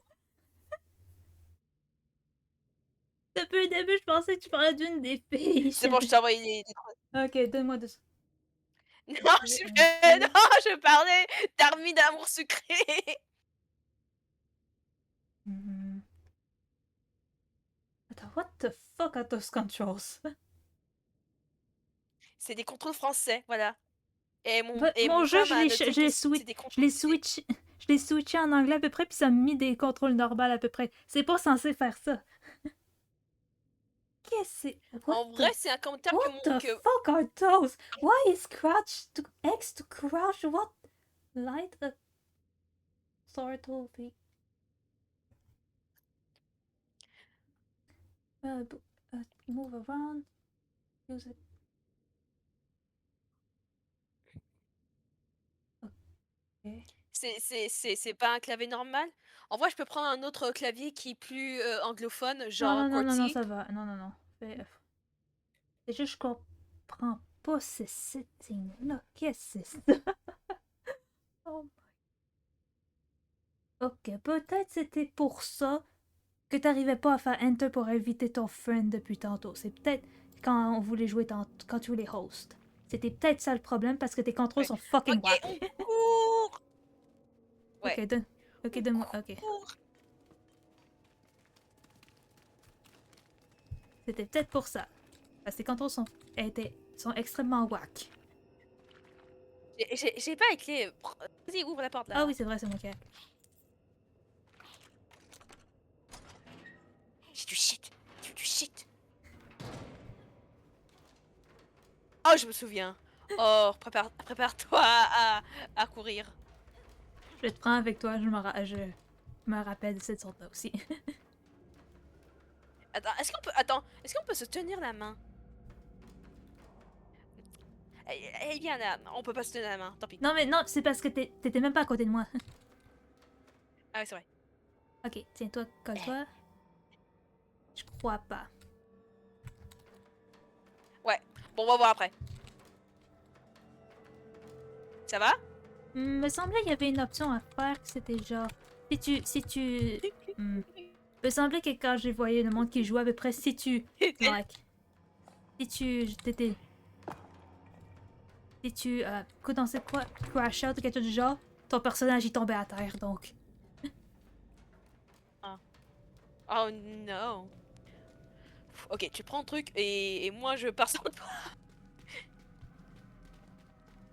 Speaker 1: Depuis le début, je pensais que tu parlais d'une des filles.
Speaker 2: C'est bon, je t'ai envoyé les trucs.
Speaker 1: Ok, donne-moi deux...
Speaker 2: Non, non, je parlais d'Armin d'Amour Secret.
Speaker 1: Attends, what the fuck are those controls?
Speaker 2: C'est des contrôles français, voilà. Et
Speaker 1: Mon
Speaker 2: mon
Speaker 1: jeu,
Speaker 2: frère m'a noté que c'est des contrôles.
Speaker 1: je l'ai switché en anglais à peu près, puis ça m'a mis des contrôles normaux à peu près. C'est pas censé faire ça. Qu'est-ce que c'est?
Speaker 2: En vrai, c'est un commentaire
Speaker 1: What the fuck are those? Why is crouch to X to crouch? What? Light a turtle thing. Move around. Use it. Okay.
Speaker 2: C'est pas un clavier normal? En vrai, je peux prendre un autre clavier qui est plus anglophone, genre
Speaker 1: Non,
Speaker 2: QWERTY.
Speaker 1: ça va. Non. C'est juste, je comprends pas ces settings-là. Qu'est-ce que c'est ça? Oh my... Ok, peut-être c'était pour ça que t'arrivais pas à faire Enter pour inviter ton friend depuis tantôt. C'est peut-être quand on voulait jouer quand tu voulais host. C'était peut-être ça le problème parce que tes contrôles
Speaker 2: Ouais.
Speaker 1: sont fucking
Speaker 2: Ok,
Speaker 1: whack.
Speaker 2: on court! Ouais.
Speaker 1: Ok, donne-moi. Ok.
Speaker 2: Cours.
Speaker 1: C'était peut-être pour ça. Parce que tes contrôles sont extrêmement whack.
Speaker 2: J'ai pas les clés. Vas-y, ouvre la porte là.
Speaker 1: Ah oui, c'est vrai, c'est moi qui ai.
Speaker 2: J'ai du shit. J'ai du shit. Oh, je me souviens. Oh, prépare-toi à courir.
Speaker 1: Je te prends avec toi, je me rappelle de cette sorte-là aussi.
Speaker 2: Attends, est-ce qu'on peut se tenir la main? Eh bien là, on peut pas se tenir la main, tant pis.
Speaker 1: Non, mais non, c'est parce que t'étais même pas à côté de moi.
Speaker 2: Ah oui, c'est vrai.
Speaker 1: Ok, tiens-toi, colle-toi. Je crois pas.
Speaker 2: Ouais, bon, on va voir après. Ça va?
Speaker 1: Me semblait qu'il y avait une option à faire que c'était genre... Me semblait que quand j'ai voyé le monde qui jouait à peu près, si tu écoute, on sait quoi, crash out ou quelque chose du genre, ton personnage il tombait à terre, donc...
Speaker 2: Oh non. Ok, tu prends le truc et moi je pars sans toi.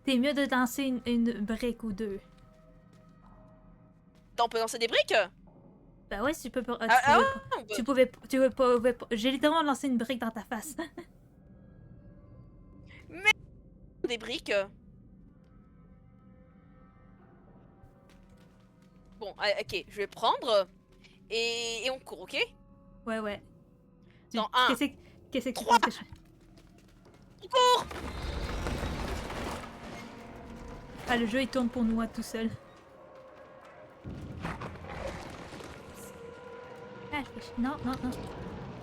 Speaker 1: T'es mieux de danser une brique ou deux.
Speaker 2: On peut lancer des briques?
Speaker 1: Ben ouais, si tu peux pas...
Speaker 2: on peut-
Speaker 1: Tu pouvais pas... J'ai littéralement lancé une brique dans ta face.
Speaker 2: Des briques. Bon, ok, je vais prendre et on court, ok?
Speaker 1: Ouais.
Speaker 2: Dans un,
Speaker 1: Qu'est-ce que tu
Speaker 2: trois.
Speaker 1: penses que je...
Speaker 2: On court!
Speaker 1: Ah, le jeu il tourne pour nous tout seul. Ah, non.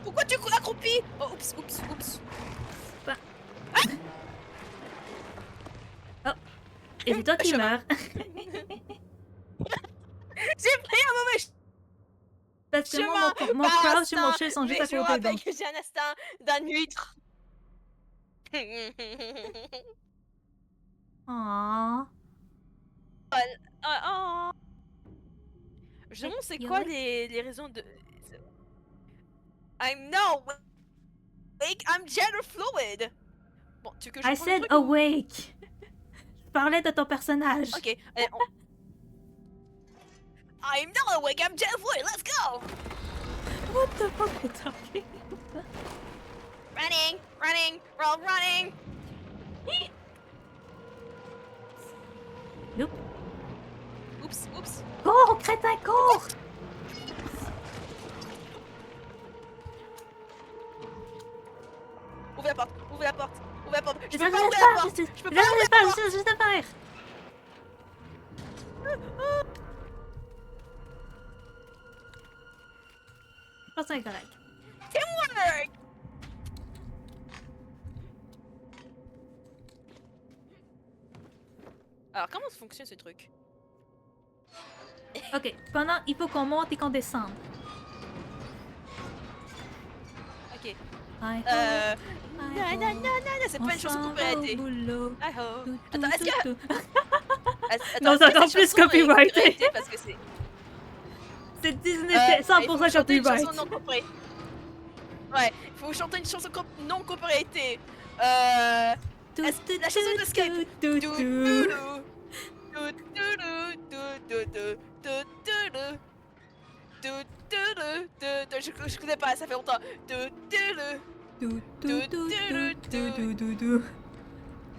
Speaker 2: Pourquoi tu cours accroupi? Oh, oups.
Speaker 1: Bah. Oh, et c'est toi qui
Speaker 2: Chemin.
Speaker 1: meurs.
Speaker 2: J'ai pris un mauvais
Speaker 1: Parce que
Speaker 2: chemin.
Speaker 1: mon crouch et mon shield sont juste à
Speaker 2: Je me
Speaker 1: côté,
Speaker 2: rappelle
Speaker 1: donc...
Speaker 2: que j'ai un instinct d'un huître.
Speaker 1: Aww.
Speaker 2: Oh. Je me demande c'est quoi les raisons de... I'm no awake, I'm gender fluid. Bon, tu veux que je
Speaker 1: I
Speaker 2: prenne le
Speaker 1: said
Speaker 2: truc ou-
Speaker 1: awake. Je parlais de ton personnage.
Speaker 2: Ok, allez, I'm not awake, I'm gender fluid, let's go.
Speaker 1: What the fuck are you talking?
Speaker 2: Running, we're all running.
Speaker 1: Nope.
Speaker 2: Oups.
Speaker 1: Cours, crétin, cours!
Speaker 2: Ouvre la porte. Je peux
Speaker 1: Je
Speaker 2: pas ouvrir la porte.
Speaker 1: je peux pas juste à faire. Je pense que c'est correct.
Speaker 2: Teamwork. Alors, comment ça fonctionne ce truc?
Speaker 1: Ok, il faut qu'on monte et qu'on descende.
Speaker 2: Ok.
Speaker 1: Non,
Speaker 2: C'est pas une chanson qu'on peut arrêter. Attends, est-ce que...
Speaker 1: Non, c'est encore plus copyrighté.
Speaker 2: Parce que c'est...
Speaker 1: C'est Disney, c'est 100%
Speaker 2: chanter une chanson
Speaker 1: copyright.
Speaker 2: non compris. Ouais, il faut chanter une chanson non copyrightée. La chanson de Skype.
Speaker 1: tout,
Speaker 2: Dou,
Speaker 1: tout.
Speaker 2: dou, dou, dou, dou, dou, dou, dou, dou. Je connais pas, ça fait longtemps.
Speaker 1: Tout, tout, tout, tout, tout, tout, tout, tout.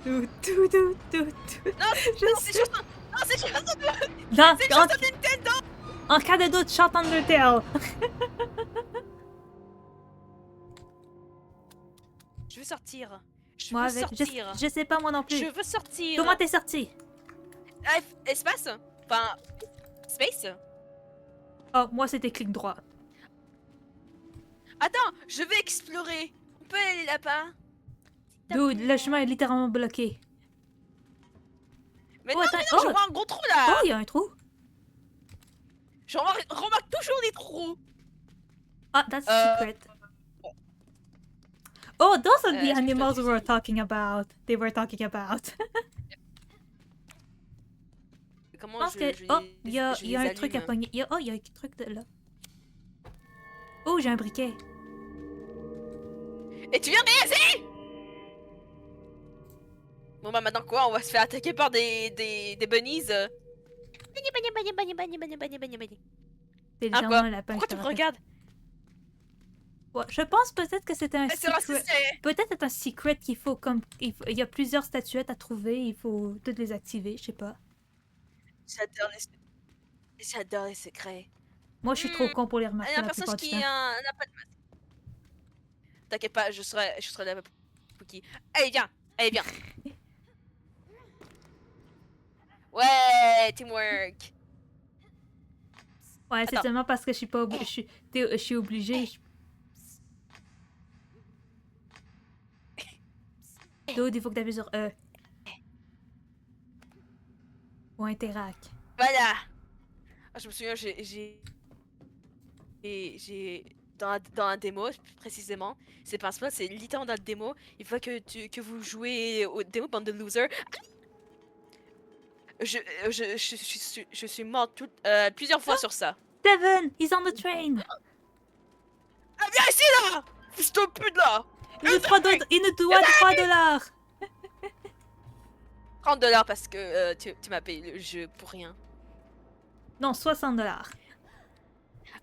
Speaker 1: Tout, tout, tout, tout, tout.
Speaker 2: Non,
Speaker 1: Je
Speaker 2: c'est
Speaker 1: sais.
Speaker 2: chanson. Non, c'est chanson de.
Speaker 1: Non,
Speaker 2: C'est chanson de Nintendo.
Speaker 1: en cas de doute, chante Undertale.
Speaker 2: Je veux sortir. Je
Speaker 1: Moi
Speaker 2: veux
Speaker 1: avec.
Speaker 2: sortir.
Speaker 1: Je sais pas moi non plus.
Speaker 2: Je veux sortir.
Speaker 1: Comment t'es sorti?
Speaker 2: Espace. Enfin, space.
Speaker 1: Oh, moi c'était clic droit.
Speaker 2: Attends, je vais explorer. On peut aller là-bas.
Speaker 1: Dude, le chemin est littéralement bloqué.
Speaker 2: Mais
Speaker 1: Oh,
Speaker 2: non,
Speaker 1: attends,
Speaker 2: mais non, je
Speaker 1: oh.
Speaker 2: vois un gros trou
Speaker 1: Oh,
Speaker 2: là.
Speaker 1: il y a un trou.
Speaker 2: Je remarque toujours des trous.
Speaker 1: Ah, that's secret. Oh, those are the
Speaker 2: je peux
Speaker 1: animals we were
Speaker 2: utiliser.
Speaker 1: talking about. They were talking about. Je
Speaker 2: Comment
Speaker 1: pense que.
Speaker 2: je
Speaker 1: Oh,
Speaker 2: les-
Speaker 1: il y a,
Speaker 2: je
Speaker 1: il y a
Speaker 2: les
Speaker 1: un truc à
Speaker 2: allume.
Speaker 1: pogner. Oh, il y a un truc de là. Oh, j'ai un briquet.
Speaker 2: Et tu viens de réaliser. Bon bah maintenant quoi? On va se faire attaquer par des bunnies.
Speaker 1: C'est
Speaker 2: Ah
Speaker 1: légèrement
Speaker 2: quoi?
Speaker 1: un lapin.
Speaker 2: Pourquoi
Speaker 1: je
Speaker 2: tu
Speaker 1: te
Speaker 2: me
Speaker 1: rappelle.
Speaker 2: regardes?
Speaker 1: Ouais, je pense peut-être que c'était un
Speaker 2: C'est
Speaker 1: secret.
Speaker 2: raciste.
Speaker 1: Peut-être c'est un secret qu'il faut comme. Il y a plusieurs statuettes à trouver. Il faut toutes les activer. Je sais pas.
Speaker 2: J'adore les secrets.
Speaker 1: Moi, je suis trop con pour les
Speaker 2: Il y
Speaker 1: remarquer
Speaker 2: a un
Speaker 1: la
Speaker 2: personnage
Speaker 1: plupart du
Speaker 2: qui
Speaker 1: temps.
Speaker 2: n'a pas de masque. T'inquiète pas, je serai là pour qui. Allez viens, allez viens. Ouais, teamwork.
Speaker 1: Ouais, c'est
Speaker 2: Attends.
Speaker 1: seulement parce que je suis pas je suis obligée. Dude, il faut que t'appuies sur E. Ou interact.
Speaker 2: Voilà. Ah, je me souviens, dans la démo précisément, c'est pas un spot, c'est littéralement dans la démo. Il faut que vous jouez au démo bande de losers. Je suis mort plusieurs fois sur ça.
Speaker 1: Devin, he's on the train.
Speaker 2: Ah viens ici là! Fils de pute là!
Speaker 1: Il nous doit $3.
Speaker 2: 30$ parce que tu m'as payé le jeu pour rien.
Speaker 1: Non, $60.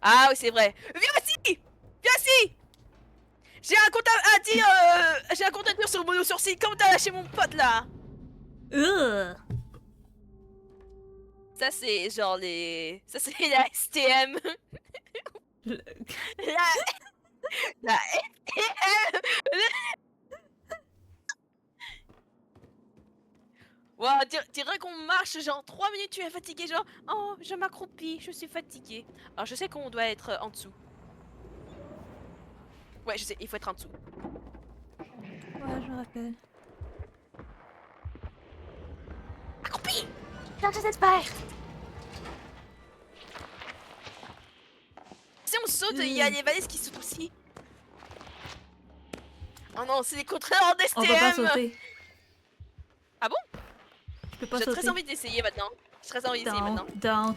Speaker 2: Ah oui c'est vrai. Viens ici! Viens ici! J'ai un compte à dire j'ai un compte à dire sur Mono Sourcil. Comment t'as lâché mon pote là? Ça c'est genre les... Ça c'est la STM. La STM. Wow, dirais qu'on marche genre 3 minutes, tu es fatigué, genre oh je m'accroupis, je suis fatigué. Alors je sais qu'on doit être en dessous. Ouais je sais, il faut être en dessous.
Speaker 1: Ouais, je me rappelle.
Speaker 2: Accroupi! Non, je t'espère! Si on saute, il y a les valises qui sautent aussi. Oh non, c'est les contrôleurs
Speaker 1: On peut pas
Speaker 2: d'STM!
Speaker 1: sauter.
Speaker 2: Ah bon?
Speaker 1: Je peux pas
Speaker 2: J'ai
Speaker 1: sauter.
Speaker 2: très envie d'essayer maintenant. J'ai très envie d'essayer maintenant.
Speaker 1: Don't.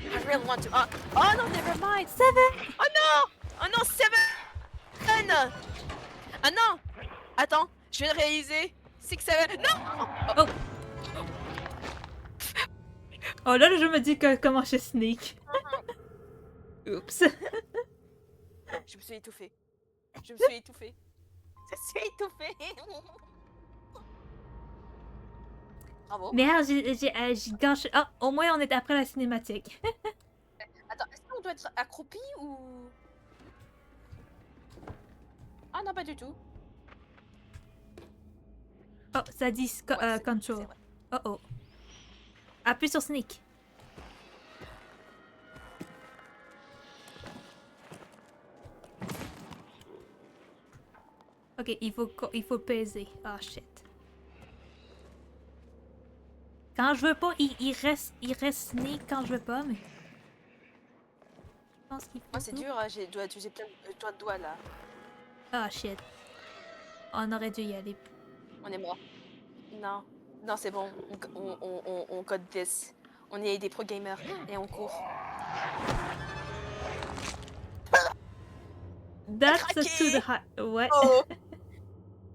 Speaker 2: I really want to. Oh non, never mind!
Speaker 1: Seven.
Speaker 2: Oh non! Oh non, Seven! Ah non! Attends, je viens de réaliser. 6, 7. Non!
Speaker 1: Oh là, je me dis que comment je sneak. Oups.
Speaker 2: Je me suis étouffée. Je me suis étouffée. Je suis étouffée. Bravo.
Speaker 1: Merde, j'ai gâché. Ah, au moins on est après la cinématique.
Speaker 2: Attends, est-ce qu'on doit être accroupi ou... Ah non, pas du tout.
Speaker 1: Oh, ça dit
Speaker 2: Ouais,
Speaker 1: control.
Speaker 2: c'est vrai.
Speaker 1: Oh oh. Appuie sur sneak. Ok, il faut peser. Ah shit. Quand je veux pas, il reste sneak quand je veux pas, mais. Je pense qu'il faut.
Speaker 2: Moi, c'est dur, hein, je dois utiliser plein de doigts là.
Speaker 1: Ah shit. On aurait dû y aller.
Speaker 2: On est mort. Non, non, c'est bon. On code this. On est des pro gamers et on court.
Speaker 1: That's a
Speaker 2: craqué.
Speaker 1: to the high. Ouais.
Speaker 2: Oh,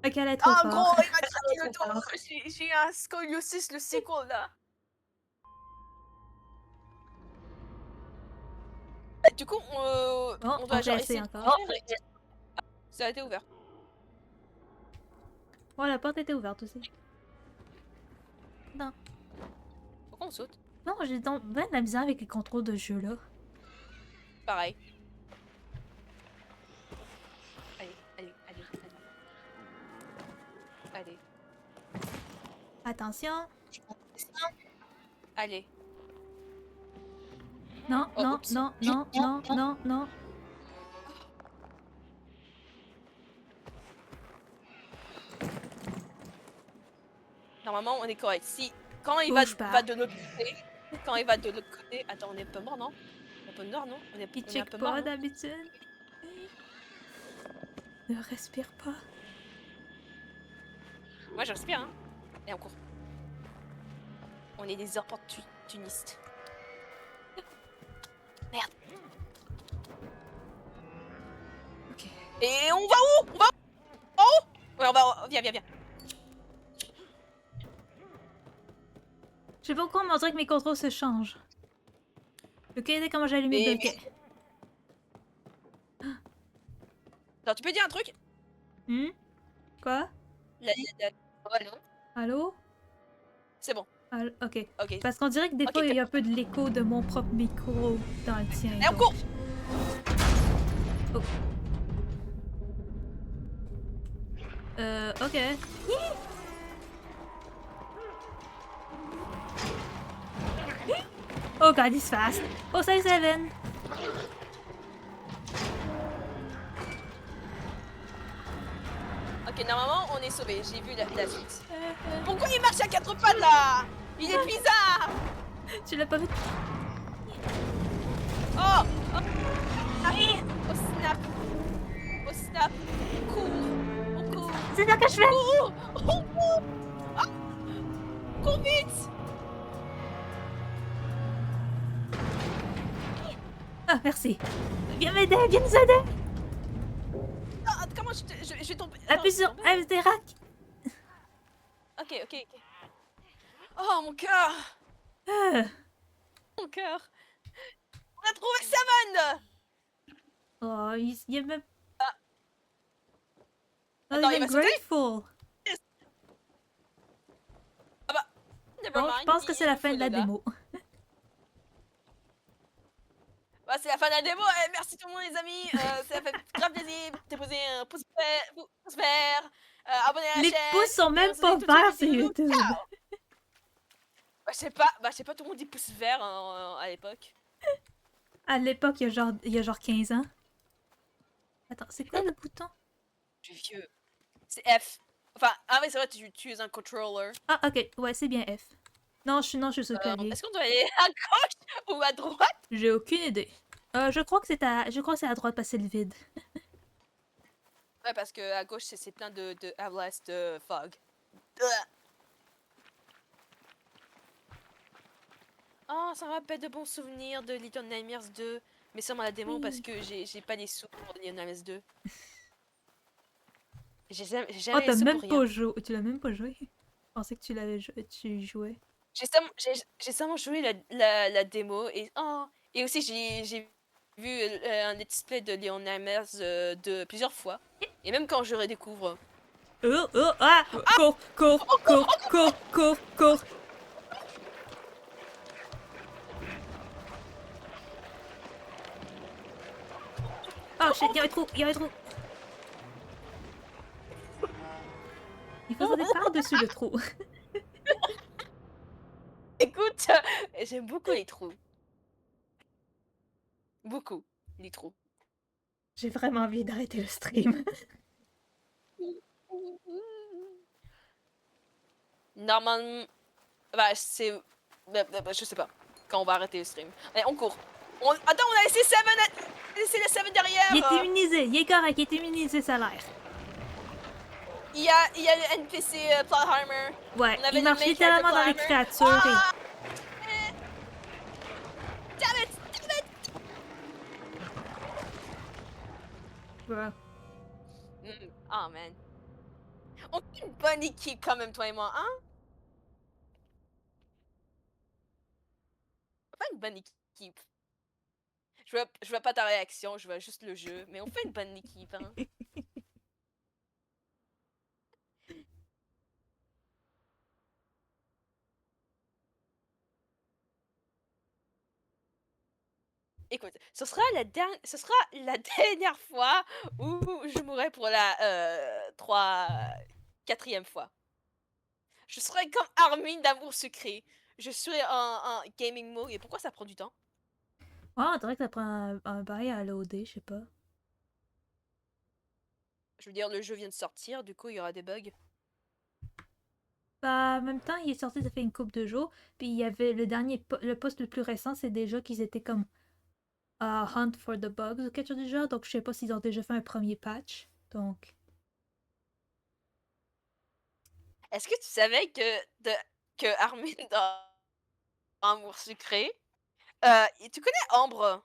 Speaker 1: Ok, elle est trop
Speaker 2: ah,
Speaker 1: fort.
Speaker 2: gros, il m'a craqué le dos. J'ai un scoliosis le sequel, là. Du coup,
Speaker 1: Bon,
Speaker 2: on doit
Speaker 1: on
Speaker 2: genre
Speaker 1: réessaye
Speaker 2: essayer de
Speaker 1: encore.
Speaker 2: courir. Ça a été ouvert.
Speaker 1: Ouais, la porte était ouverte aussi. Non.
Speaker 2: Pourquoi on saute?
Speaker 1: Non, j'ai donc ben de la misère avec les contrôles de jeu là.
Speaker 2: Pareil. Allez, allez, allez, allez. Allez.
Speaker 1: Attention.
Speaker 2: Allez.
Speaker 1: Non,
Speaker 2: Oh,
Speaker 1: non,
Speaker 2: oups.
Speaker 1: non, non, non, non, non.
Speaker 2: Normalement, on est correct. Si, quand il
Speaker 1: Bouge
Speaker 2: va
Speaker 1: pas.
Speaker 2: de l'autre côté, quand il va de l'autre côté, attends, on est pas mort, non? On est pas mort, non?
Speaker 1: Il
Speaker 2: On est un
Speaker 1: check
Speaker 2: peu mort,
Speaker 1: pas
Speaker 2: non?
Speaker 1: d'habitude. Ne respire pas.
Speaker 2: Moi, je respire, hein. Et on court. On est des opportunistes. Merde.
Speaker 1: Ok.
Speaker 2: Et on va où? On va où? En haut? Ouais, on va. Viens, viens, viens.
Speaker 1: Je sais pas pourquoi, mais on dirait que mes contrôles se changent. Ok, c'est comment j'ai allumé le briquet.
Speaker 2: Attends, tu peux dire un truc?
Speaker 1: Hmm? Quoi?
Speaker 2: Ouais, non.
Speaker 1: Allô?
Speaker 2: C'est bon.
Speaker 1: Ok.
Speaker 2: Ok.
Speaker 1: Parce qu'on dirait que des
Speaker 2: Ok,
Speaker 1: fois, il y a un peu de l'écho de mon propre micro dans le tien.
Speaker 2: Et on
Speaker 1: donc-
Speaker 2: court!
Speaker 1: Oh. Ok. Oh god, he's fast. Oh, salut Seven.
Speaker 2: Ok, normalement, on est sauvé. J'ai vu la suite. Pourquoi il marche à quatre pattes là? Il est bizarre!
Speaker 1: Tu l'as pas vu?
Speaker 2: Oh! Oh! Ah, oh snap! Oh snap! On court! On court!
Speaker 1: C'est ça que je fais!
Speaker 2: Cours! On court! Ah! Cours vite!
Speaker 1: Ah, merci. Viens m'aider, viens nous aider!
Speaker 2: Ah, comment je vais tomber?
Speaker 1: Appuie sur Alterac.
Speaker 2: Ok, ok, ok. Oh mon cœur!
Speaker 1: Ah.
Speaker 2: Mon cœur! On a trouvé Seven!
Speaker 1: Oh, il est même...
Speaker 2: Ah.
Speaker 1: Oh,
Speaker 2: Attends,
Speaker 1: il
Speaker 2: il
Speaker 1: est
Speaker 2: va sauter?
Speaker 1: grateful.
Speaker 2: Ah bah, never
Speaker 1: Bon,
Speaker 2: mind.
Speaker 1: je pense que c'est la
Speaker 2: Il
Speaker 1: fin
Speaker 2: faut
Speaker 1: de la
Speaker 2: le gars.
Speaker 1: démo.
Speaker 2: Bah, c'est la fin de la démo. Eh, merci tout le monde, les amis. Ça fait grave plaisir. Déposez un pouce vert, abonnez à la
Speaker 1: Les
Speaker 2: chaîne.
Speaker 1: pouces sont
Speaker 2: et
Speaker 1: même
Speaker 2: on se
Speaker 1: pas
Speaker 2: dit tout de suite,
Speaker 1: verts sur
Speaker 2: bisous.
Speaker 1: YouTube.
Speaker 2: Ciao. Bah, je sais pas, tout le monde dit pouce vert à l'époque.
Speaker 1: À l'époque, il y a genre 15 ans. Attends, c'est quoi le bouton?
Speaker 2: Je suis vieux. C'est F. Enfin, ah oui, c'est vrai, tu utilises un controller.
Speaker 1: Ah, ok. Ouais, c'est bien F. Non, je suis sur le clavier.
Speaker 2: Est-ce qu'on doit aller à gauche ou à droite?
Speaker 1: J'ai aucune idée. Je crois que c'est à droite parce que c'est le vide.
Speaker 2: Ouais, parce que à gauche, c'est plein de Outlast fog. Oh, ça me rappelle de bons souvenirs de Little Nightmares 2. Mais seulement la démo
Speaker 1: Oui.
Speaker 2: parce que j'ai pas les sous pour Little Nightmares 2. J'ai jamais
Speaker 1: Oh,
Speaker 2: les
Speaker 1: t'as
Speaker 2: sous
Speaker 1: même
Speaker 2: pour
Speaker 1: pas
Speaker 2: rien.
Speaker 1: joué. Tu l'as même pas joué? Je pensais que tu jouais.
Speaker 2: J'ai seulement joué la démo et oh, et aussi j'ai vu un let's play de Little Nightmares de plusieurs fois. Et même quand je redécouvre.
Speaker 1: Ah! Cours, cours, cours, cours, cours, cours. Oh shit, il y a un trou, il y a un trou. Il faut sauter par-dessus le trou.
Speaker 2: Écoute, j'aime beaucoup les trous. Beaucoup, les trous.
Speaker 1: J'ai vraiment envie d'arrêter le stream.
Speaker 2: Normalement, bah c'est, je sais pas quand on va arrêter le stream. Allez, on court. Attends, on a laissé le Seven derrière.
Speaker 1: Il est immunisé, il est correct, il est immunisé, ça a l'air.
Speaker 2: Il y a le NPC Plotheimer.
Speaker 1: Ouais,
Speaker 2: On avait
Speaker 1: il marche
Speaker 2: le main
Speaker 1: littéralement dans les
Speaker 2: character
Speaker 1: créatures.
Speaker 2: Ah! Damn it! Damn it!
Speaker 1: Bruh.
Speaker 2: Oh man. On fait une bonne équipe quand même, toi et moi, hein? On fait une bonne équipe. Je vois pas ta réaction, je vois juste le jeu, mais on fait une bonne équipe, hein? Écoute, ce sera la dernière fois où je mourrai pour la 4e fois. Je serai comme Armin d'amour secret. Je serai en gaming mode. Et pourquoi ça prend du temps?
Speaker 1: Ouais, on dirait que ça prend un bail à loader, je sais pas.
Speaker 2: Je veux dire, le jeu vient de sortir, du coup, il y aura des bugs.
Speaker 1: Bah, en même temps, il est sorti, ça fait une couple de jours. Puis il y avait le post le plus récent, c'est déjà qu'ils étaient comme Hunt for the Bugs ou quelque chose du genre. Donc je sais pas s'ils ont déjà fait un premier patch. Donc.
Speaker 2: Est-ce que tu savais que Armin dans Amour secret, tu connais Ambre?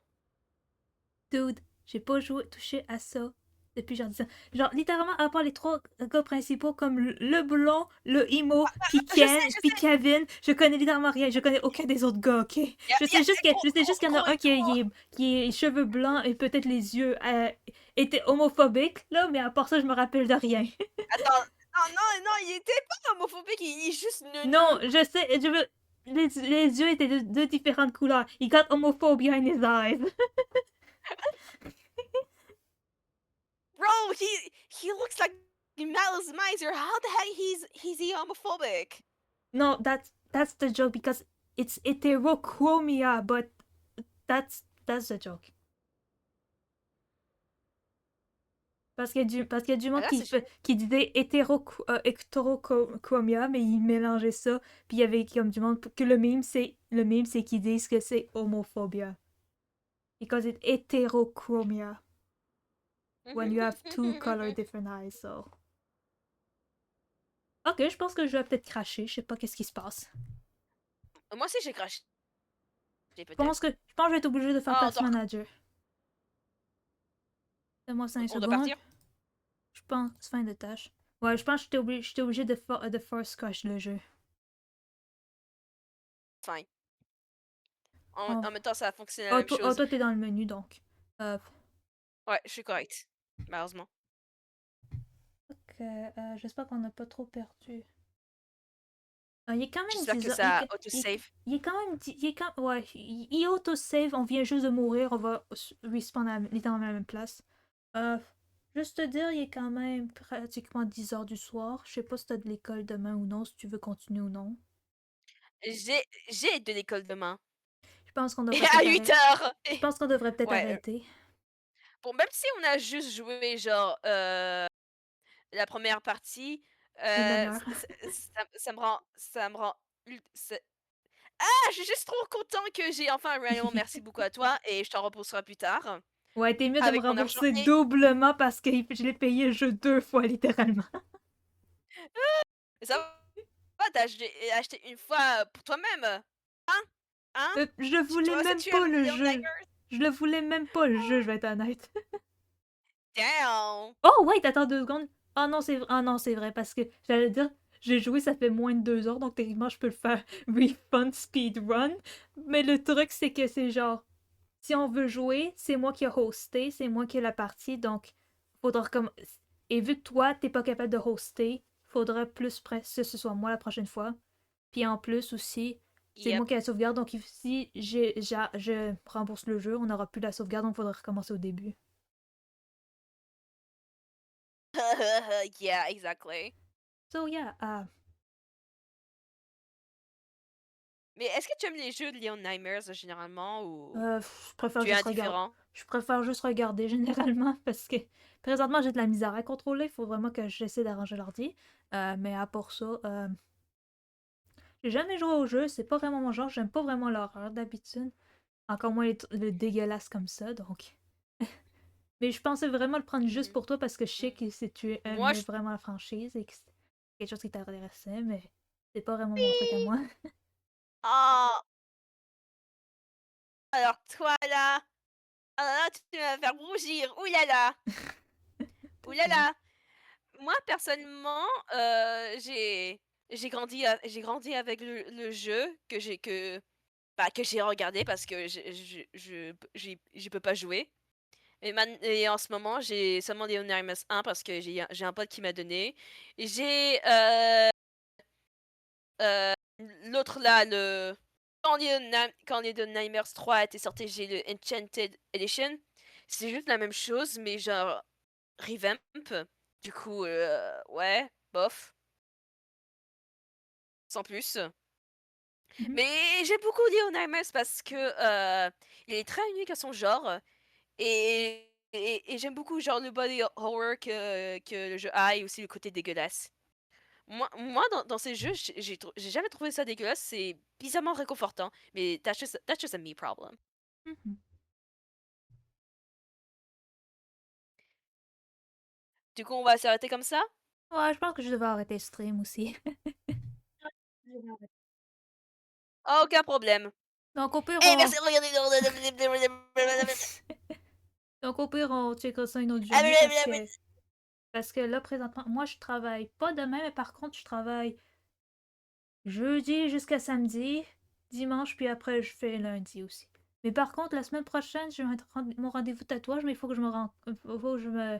Speaker 1: Dude, j'ai pas touché à ça depuis genre 10 ans. Genre, littéralement, à part les trois gars principaux comme le blond, le emo, puis
Speaker 2: Je sais,
Speaker 1: Ken,
Speaker 2: je
Speaker 1: puis
Speaker 2: sais.
Speaker 1: Kevin, je connais littéralement rien. Je connais aucun des autres gars, ok? Je sais juste qu'il y en a un qui est cheveux blancs et peut-être les yeux étaient homophobiques, là, mais à part ça, je me rappelle de rien.
Speaker 2: Attends, non, non, non, il était pas homophobique, il est juste
Speaker 1: Non,
Speaker 2: neuneu.
Speaker 1: je sais, les yeux étaient de deux différentes couleurs. He got homophobia behind his eyes.
Speaker 2: Bro, he looks like Malice Miser. How the heck he's he homophobic?
Speaker 1: No, that's the joke because it's heterochromia, but that's the joke. Parce qu'il y a du
Speaker 2: Ah
Speaker 1: monde
Speaker 2: là, c'est chez
Speaker 1: qui disait hétérochromia, mais ils mélangeaient ça. Puis il y avait comme du monde que le meme c'est qu'ils disent que c'est homophobia. Because it's heterochromia when you have two color different eyes, so. Ok, je pense que je vais peut-être cracher. Je sais pas qu'est-ce qui se passe.
Speaker 2: Moi aussi, j'ai craché, peut-être.
Speaker 1: Je pense que je vais être obligée de faire
Speaker 2: Ah,
Speaker 1: Task Manager. Donne-moi 5
Speaker 2: on doit
Speaker 1: secondes.
Speaker 2: partir?
Speaker 1: Je pense, fin de tâche. Ouais, je pense que j'étais obligée de force crash le jeu.
Speaker 2: Fine.
Speaker 1: Oh,
Speaker 2: En même temps, ça a fonctionné la
Speaker 1: oh,
Speaker 2: même chose.
Speaker 1: toi, t'es dans le menu, donc. Euh,
Speaker 2: Ouais, je suis correcte. Malheureusement.
Speaker 1: ok, j'espère qu'on n'a pas trop perdu. Il est quand même
Speaker 2: J'espère que
Speaker 1: 10 heures.
Speaker 2: ça autosave.
Speaker 1: Il est quand même. Ouais, il auto-save. On vient juste de mourir. On va respawn littéralement à la même place. Euh, juste te dire, il est quand même pratiquement 10 heures du soir. Je sais pas si t'as de l'école demain ou non, si tu veux continuer ou non.
Speaker 2: J'ai de l'école demain.
Speaker 1: Je pense qu'on
Speaker 2: Et
Speaker 1: devrait
Speaker 2: à
Speaker 1: peut-être
Speaker 2: 8
Speaker 1: arrêter.
Speaker 2: heures!
Speaker 1: Je pense qu'on devrait peut-être
Speaker 2: Ouais.
Speaker 1: arrêter.
Speaker 2: Bon, même si on a juste joué, genre, la première partie,
Speaker 1: Une demi-heure.
Speaker 2: ça me rend je suis juste trop content que j'ai enfin un Rhino, merci beaucoup à toi, et je t'en reposerai plus tard,
Speaker 1: Ouais, t'es mieux de me
Speaker 2: avec mon argent
Speaker 1: rembourser
Speaker 2: et
Speaker 1: doublement parce que je l'ai payé le jeu deux fois, littéralement.
Speaker 2: ça va, t'as acheté une fois, pour toi-même, hein? Hein?
Speaker 1: Je voulais
Speaker 2: Toi aussi
Speaker 1: même
Speaker 2: tu
Speaker 1: pas
Speaker 2: aimes
Speaker 1: le
Speaker 2: Little
Speaker 1: jeu.
Speaker 2: Nightmares?
Speaker 1: Je le voulais même pas le jeu, je vais être honnête.
Speaker 2: Damn!
Speaker 1: Oh, wait, attends 2 secondes. Ah non, c'est vrai, parce que j'allais dire, j'ai joué, ça fait moins de 2 heures, donc techniquement, je peux le faire refund speedrun. Mais le truc, c'est que c'est genre, si on veut jouer, c'est moi qui ai hosté, c'est moi qui ai la partie, donc faudra comme. Et vu que toi, t'es pas capable de hoster, faudra plus presque que ce soit moi la prochaine fois. Puis en plus aussi, c'est moi
Speaker 2: Yep.
Speaker 1: qui ai la sauvegarde, donc si je rembourse le jeu, on n'aura plus la sauvegarde, donc faudra recommencer au début.
Speaker 2: Yeah, exactly.
Speaker 1: So yeah,
Speaker 2: Mais est-ce que tu aimes les jeux de Little Nightmares, généralement, ou
Speaker 1: je préfère
Speaker 2: tu es
Speaker 1: juste regarder.
Speaker 2: indifférent?
Speaker 1: Je préfère juste regarder généralement parce que présentement j'ai de la misère à contrôler. Il faut vraiment que j'essaie d'arranger l'ordi. Mais à part ça, j'ai jamais joué au jeu. C'est pas vraiment mon genre. J'aime pas vraiment l'horreur d'habitude. Encore moins le dégueulasse comme ça. Donc. Mais je pensais vraiment le prendre juste
Speaker 2: Mhm.
Speaker 1: pour toi parce que je sais que si tu
Speaker 2: Moi,
Speaker 1: aimais
Speaker 2: je...
Speaker 1: vraiment la franchise et que c'est quelque chose qui t'intéressait, mais c'est pas vraiment mon truc à moi.
Speaker 2: Ah, alors toi là, ah là là, tu vas me faire rougir, ouh là là. Ouh là
Speaker 1: OK.
Speaker 2: là! Moi, personnellement, j'ai grandi avec le jeu que j'ai regardé parce que j'y peux pas jouer et en ce moment, j'ai seulement les Anonymous 1 parce que j'ai un pote qui m'a donné. J'ai, heu, l'autre là, le quand les Anonymous 3 était sorti, j'ai le Enchanted Edition. C'est juste la même chose, mais genre revamp. Du coup, ouais, bof, sans plus.
Speaker 1: Mmh.
Speaker 2: Mais j'ai beaucoup dit Anonymous parce que, il est très unique à son genre. Et j'aime beaucoup genre le body horror que le jeu a et aussi le côté dégueulasse. Moi dans ces jeux, j'ai jamais trouvé ça dégueulasse, c'est bizarrement réconfortant, mais that's just a me problem.
Speaker 1: Mmh.
Speaker 2: Du coup, on va s'arrêter comme ça?
Speaker 1: Ouais, je pense que je devais arrêter le stream aussi.
Speaker 2: Aucun problème.
Speaker 1: Donc au pire,
Speaker 2: Eh
Speaker 1: on
Speaker 2: merci de regarder
Speaker 1: donc au pire, on checkera ça une autre journée parce que là, présentement, moi, je travaille pas demain, mais par contre, je travaille jeudi jusqu'à samedi, dimanche, puis après, je fais lundi aussi. Mais par contre, la semaine prochaine, j'ai mon rendez-vous tatouage, mais il faut que je me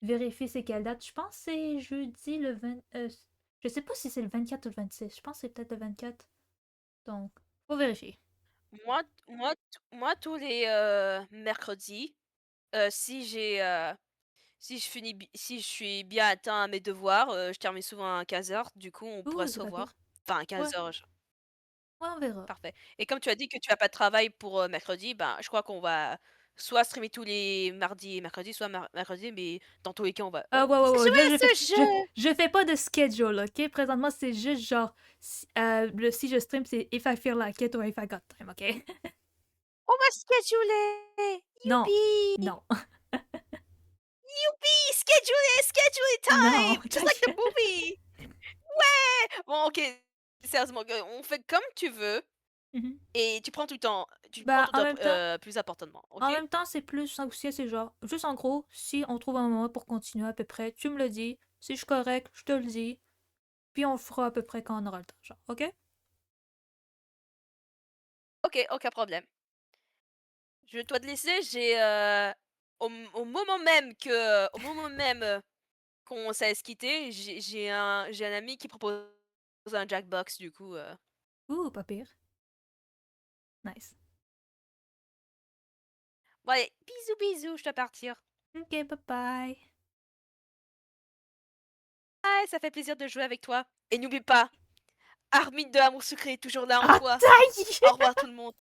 Speaker 1: vérifie c'est quelle date. Je pense que c'est jeudi le 20. Je sais pas si c'est le 24 ou le 26. Je pense que c'est peut-être le 24. Donc, faut vérifier.
Speaker 2: Moi tous les, mercredis, si si je suis bien atteint à mes devoirs, je termine souvent à 15 heures. Du coup, on pourrait
Speaker 1: Ouh,
Speaker 2: se
Speaker 1: c'est pas pire.
Speaker 2: revoir. Enfin à
Speaker 1: Ouais,
Speaker 2: 15 heures.
Speaker 1: ouais, on verra.
Speaker 2: Parfait. Et comme tu as dit que tu as pas de travail pour, mercredi, ben, je crois qu'on va soit streamer tous les mardis et mercredis, soit mercredi, mais dans tous les cas,
Speaker 1: Ah ouais, ouais,
Speaker 2: va
Speaker 1: ouais.
Speaker 2: jouer
Speaker 1: Là,
Speaker 2: à ce jeu!
Speaker 1: je fais pas de schedule, ok? Présentement, c'est juste genre, si je stream, c'est if I feel like it or if I got time, ok?
Speaker 2: On va scheduler!
Speaker 1: Non,
Speaker 2: Youpi!
Speaker 1: non,
Speaker 2: Youpi! Scheduler
Speaker 1: non,
Speaker 2: time!
Speaker 1: ta
Speaker 2: Just like the
Speaker 1: gueule.
Speaker 2: movie! Ouais! Bon, OK, sérieusement, on fait comme tu veux
Speaker 1: Mhm.
Speaker 2: et tu prends
Speaker 1: Bah,
Speaker 2: tout le temps, plus importantement,
Speaker 1: en
Speaker 2: OK?
Speaker 1: même temps, c'est plus ça aussi, c'est genre, juste en gros, si on trouve un moment pour continuer à peu près, tu me le dis. Si je suis correct, je te le dis. Puis on le fera à peu près quand on aura le temps, genre, ok?
Speaker 2: OK, aucun problème. Je dois te laisser, au moment même, qu'on s'allait se quitter, j'ai un ami qui propose un Jackbox du coup,
Speaker 1: Ouh, pas pire. Nice.
Speaker 2: bon allez, bisous bisous, je dois partir.
Speaker 1: Ok, bye bye.
Speaker 2: Bye, ça fait plaisir de jouer avec toi et n'oublie pas, Armin de l'amour secret est toujours là en
Speaker 1: Ah,
Speaker 2: toi.
Speaker 1: taille!
Speaker 2: Au revoir tout le monde.